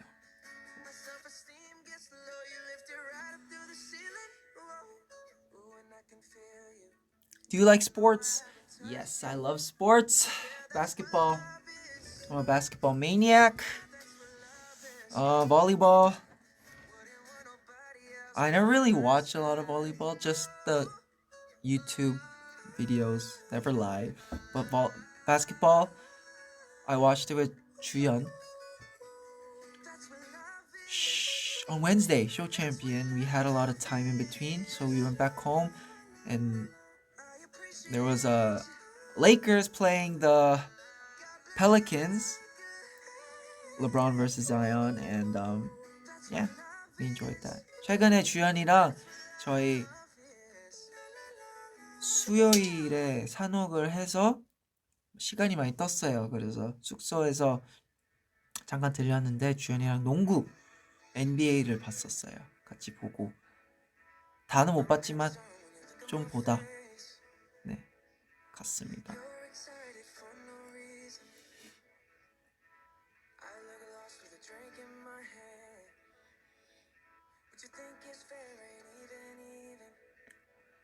[SPEAKER 1] Do you like sports? Yes, I love sports. Basketball. I'm a basketball maniac. Volleyball. I never really watch a lot of volleyball, just the YouTube videos, never live. But basketball, I watched it with Chuyeon. On Wednesday, show champion, we had a lot of time in between, so we went back home and there was Lakers playing the Pelicans, LeBron versus Zion, and yeah, we enjoyed that. 최근에 주연이랑 저희 수요일에 산옥을 해서 시간이 많이 떴어요. 그래서 숙소에서 잠깐 들렸는데 주연이랑 농구 NBA를 봤었어요. 같이 보고 다는 못 봤지만 좀 보다 네 갔습니다.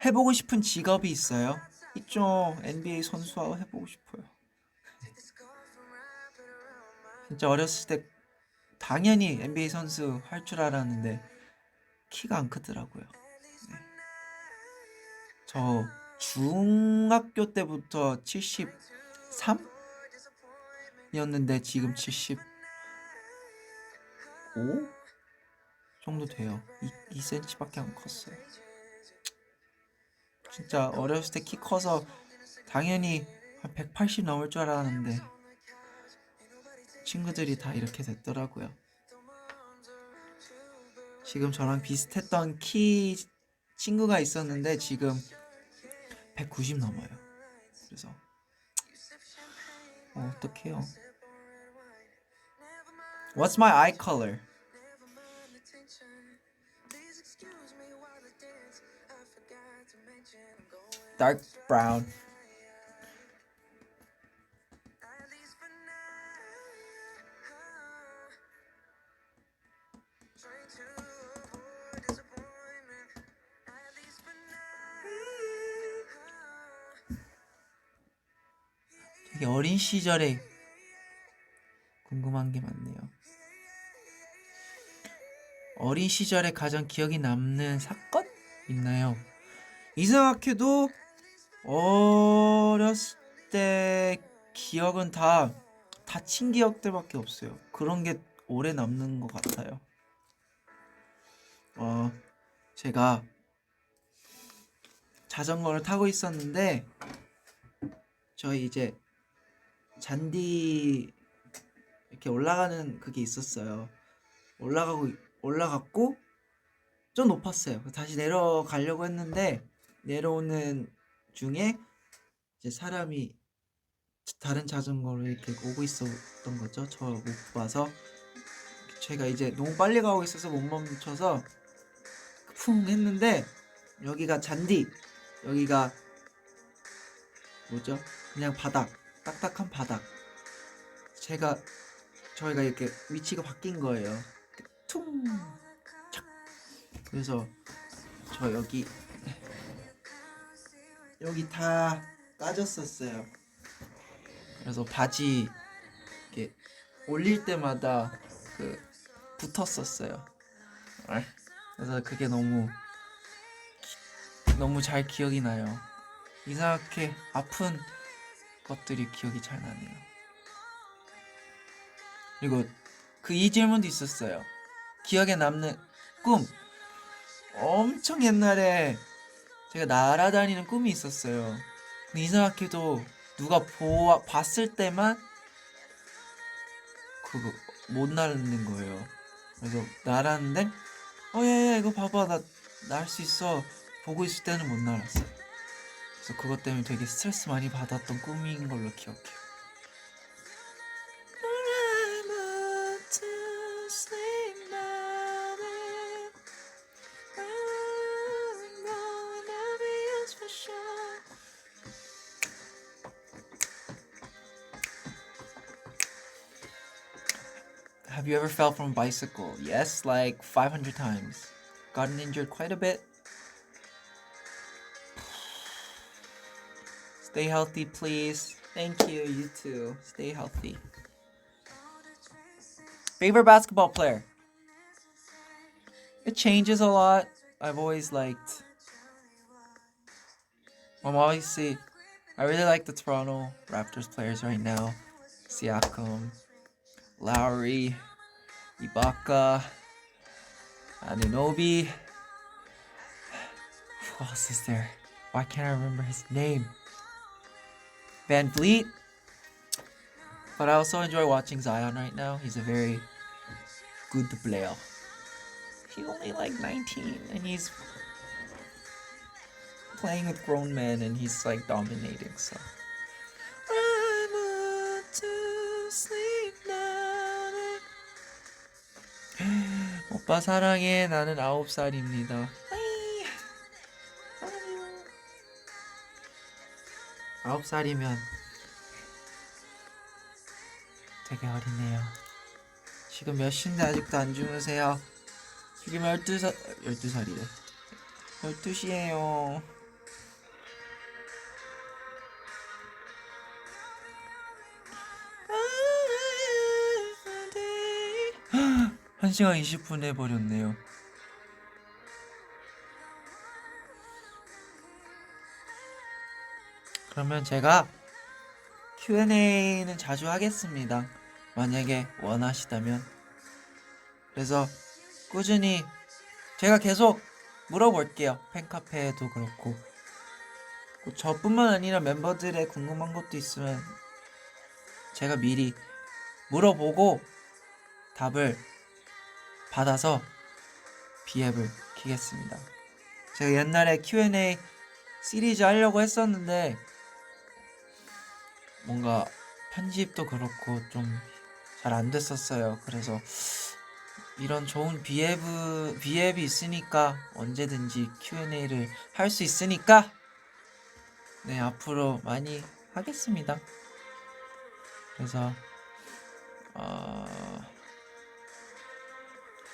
[SPEAKER 1] 해보고 싶은 직업이 있어요? 있죠. NBA 선수하고 해보고 싶어요. 진짜 어렸을 때 당연히 NBA 선수 할 줄 알았는데 키가 안 크더라고요. 네. 저 중학교 때부터 73이었는데 지금 75 정도 돼요. 2cm밖에 안 컸어요. 진짜 어렸을 때 키 커서 당연히 한 180 넘을 줄 알았는데 친구들이 다 이렇게 됐더라고요. 지금 저랑 비슷했던 키 친구가 있었는데 지금 190 넘어요. 그래서 어떡해요. What's my eye color? Dark brown. 되게 어린 시절에 궁금한 게 많네요. 어린 시절에 가장 기억이 남는 사건 있나요? 이상하게도 어렸을 때 기억은 다 다친 기억들밖에 없어요. 그런 게 오래 남는 것 같아요. 제가 자전거를 타고 있었는데 저희 이제 잔디 이렇게 올라가는 그게 있었어요. 올라갔고 좀 높았어요. 다시 내려가려고 했는데 내려오는 중에 이제 사람이 다른 자전거로 이렇게 오고 있었던 거죠. 저 못 봐서 제가 이제 너무 빨리 가고 있어서 못 멈춰서 쿵 했는데 여기가 잔디, 여기가 뭐죠? 그냥 바닥, 딱딱한 바닥. 저희가 이렇게 위치가 바뀐 거예요. 퉁, 착. 그래서 저 여기 다 까졌었어요. 그래서 바지 이렇게 올릴 때마다 붙었었어요. 그래서 그게 너무 잘 기억이 나요. 이상하게 아픈 것들이 기억이 잘 나네요. 그리고 이 질문도 있었어요. 기억에 남는 꿈. 엄청 옛날에 제가 날아다니는 꿈이 있었어요. 근데 이상하게도 누가 봤을 때만 그거 못 날는 거예요. 그래서 날았는데 야야 이거 봐봐 나 날 수 있어 보고 있을 때는 못 날았어. 그래서 그것 때문에 되게 스트레스 많이 받았던 꿈인 걸로 기억해요. Have you ever fell from a bicycle? Yes, like 500 times. Gotten injured quite a bit. Stay healthy, please. Thank you, you too. Stay healthy. Favorite basketball player? It changes a lot. I've always liked... obviously, I really like the Toronto Raptors players right now. Siakam, Lowry, Ibaka, Anunoby. Who else is there? Why can't I remember his name? Van Vliet. But I also enjoy watching Zion right now. He's a very good player. He's only like 19 and he's playing with grown men and he's like dominating, so. I want to sleep now. 오빠 사랑해. 나는 9살입니다. 9살이면 되게 어리네요. 지금 몇 시인데 아직도 안 주무세요? 지금 12살이래. 12시에요. 한 시간 20분 해버렸네요. 그러면 제가 Q&A는 자주 하겠습니다. 만약에 원하시다면. 그래서 꾸준히 제가 계속 물어볼게요. 팬카페에도 그렇고 뭐 저뿐만 아니라 멤버들의 궁금한 것도 있으면 제가 미리 물어보고 답을 받아서 B앱을 키겠습니다. 제가 옛날에 Q&A 시리즈 하려고 했었는데 뭔가 편집도 그렇고 좀 잘 안 됐었어요. 그래서 이런 좋은 B앱이 있으니까 언제든지 Q&A를 할 수 있으니까 네, 앞으로 많이 하겠습니다. 그래서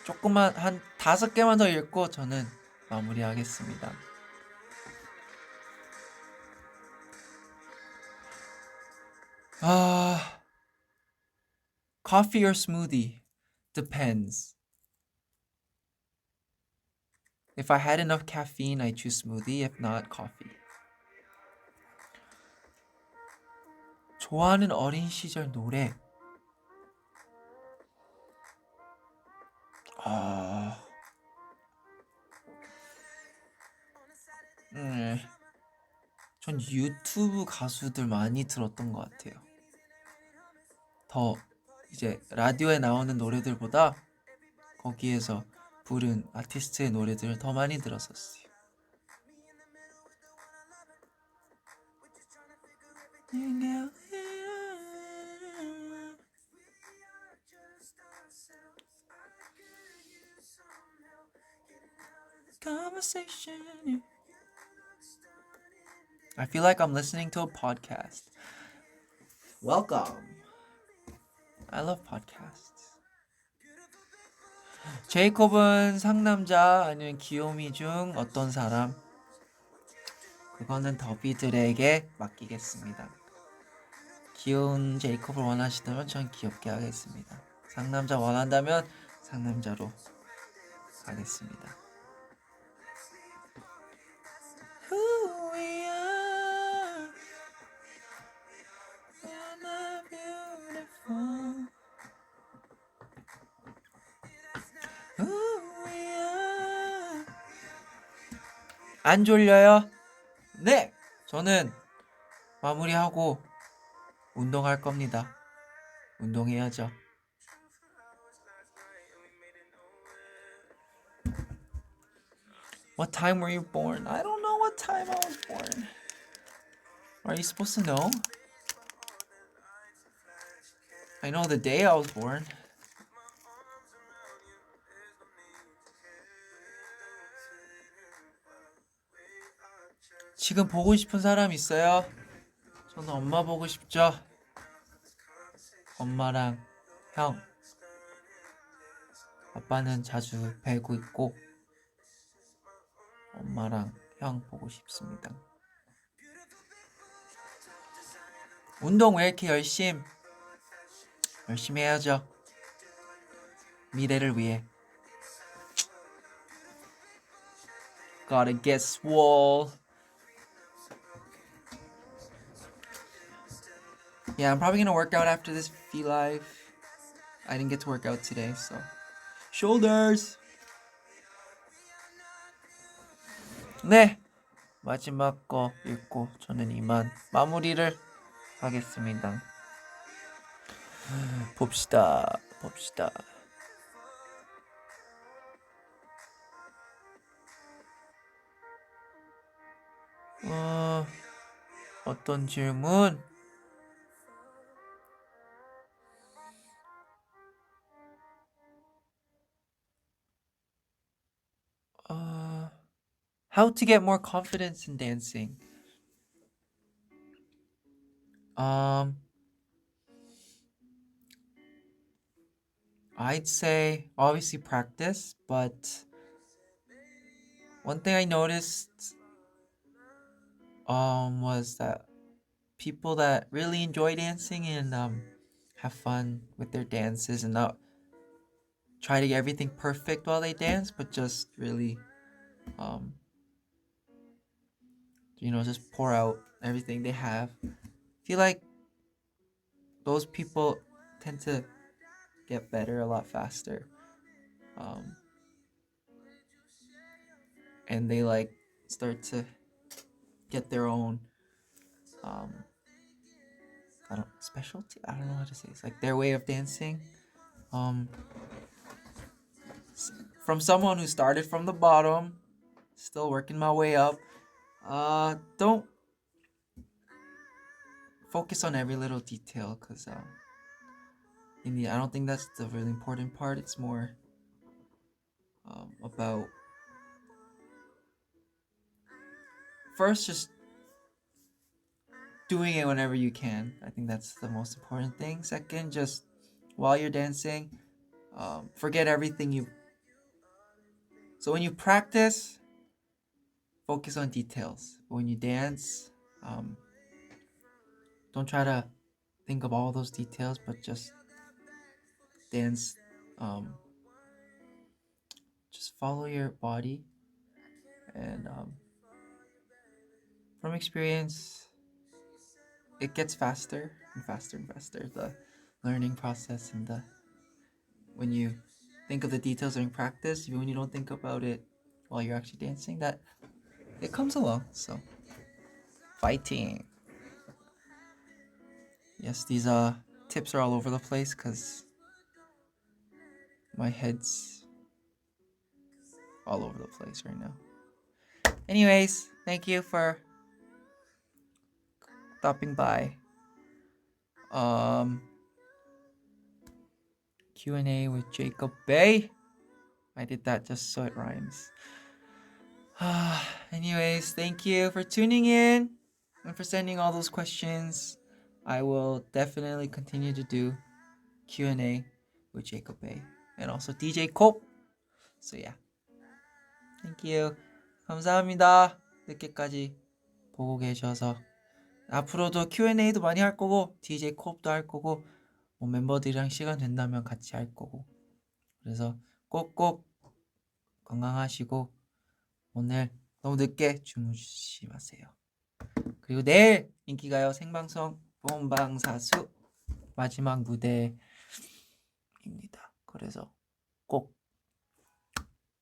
[SPEAKER 1] 조금만 한 5개만 더 읽고 저는 마무리하겠습니다. Coffee or smoothie? Depends. If I had enough caffeine, I choose smoothie. If not, coffee. 좋아하는 어린 시절 노래. 전 유튜브 가수들 많이 들었던 것 같아요. 더 이제 라디오에 나오는 노래들보다 거기에서 부른 아티스트의 노래들을 더 많이 들었었어요. I feel like I'm listening to a podcast. Welcome. I love podcasts. 제이콥은 상남자 아니면 귀요미 중 어떤 사람? 그거는 더비들에게 맡기겠습니다. 귀여운 제이콥을 원하시다면 전 귀엽게 하겠습니다. 상남자 원한다면 상남자로 가겠습니다. Who we are, we're not beautiful. Who we are. 안 졸려요? 네! 저는 마무리하고 운동할 겁니다. 운동해야죠. What time were you born? I don't know what time I was born. Are you supposed to know? I know the day I was born. 지금 보고 싶은 사람 있어요? 저는 엄마 보고 싶죠? 엄마랑 형. 아빠는 자주 뵈고 있고 엄마랑 형 보고 싶습니다. 운동 왜 이렇게 열심히 해야죠. 미래를 위해. Gotta get swole. Yeah, I'm probably gonna work out after this V Live. I didn't get to work out today, so. Shoulders! 네! 마지막 거 읽고 저는 이만 마무리를 하겠습니다. 봅시다. 어떤 질문? How to get more confidence in dancing? I'd say obviously practice, but one thing I noticed was that people that really enjoy dancing and have fun with their dances and not try to get everything perfect while they dance, but just really just pour out everything they have. I feel like those people tend to get better a lot faster. And they start to get their own specialty. I don't know how to say it. It's like their way of dancing. From someone who started from the bottom, still working my way up. Don't focus on every little detail, because in the I don't think that's the really important part. It's more about first just doing it whenever you can. I think that's the most important thing. Second, just while you're dancing, forget everything you. So when you practice, focus on details. But when you dance, don't try to think of all those details, but just dance. Just follow your body, and from experience, it gets faster and faster and faster. The learning process and when you think of the details during practice, even when you don't think about it while you're actually dancing, that it comes along. So fighting. Yes, these tips are all over the place because my head's all over the place right now. Anyways, thank you for stopping by. Q&A with Jacob Bay. I did that just so it rhymes. Anyways, thank you for tuning in and for sending all those questions. I will definitely continue to do Q&A with Jacob Bay and also DJ Cope. So yeah. Thank you. 감사합니다. 늦게까지 보고 계셔서. 앞으로도 Q&A도 많이 할 거고 DJ 콥도 할 거고 뭐 멤버들이랑 시간 된다면 같이 할 거고. 그래서 꼭꼭 건강하시고 오늘 너무 늦게 주무시지 마세요. 그리고 내일 인기가요 생방송 본방사수 마지막 무대입니다. 그래서 꼭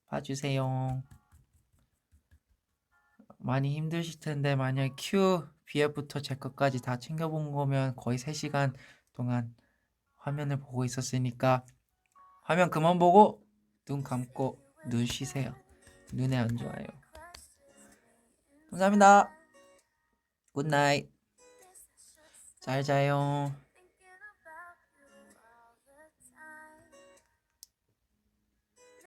[SPEAKER 1] 봐주세요. 많이 힘드실 텐데 만약에 Q, BF부터 제 것까지 다 챙겨본 거면 거의 3시간 동안 화면을 보고 있었으니까 화면 그만 보고 눈 감고 눈 쉬세요. 눈에 안 좋아요. 감사합니다. 굿나잇. 잘 자요.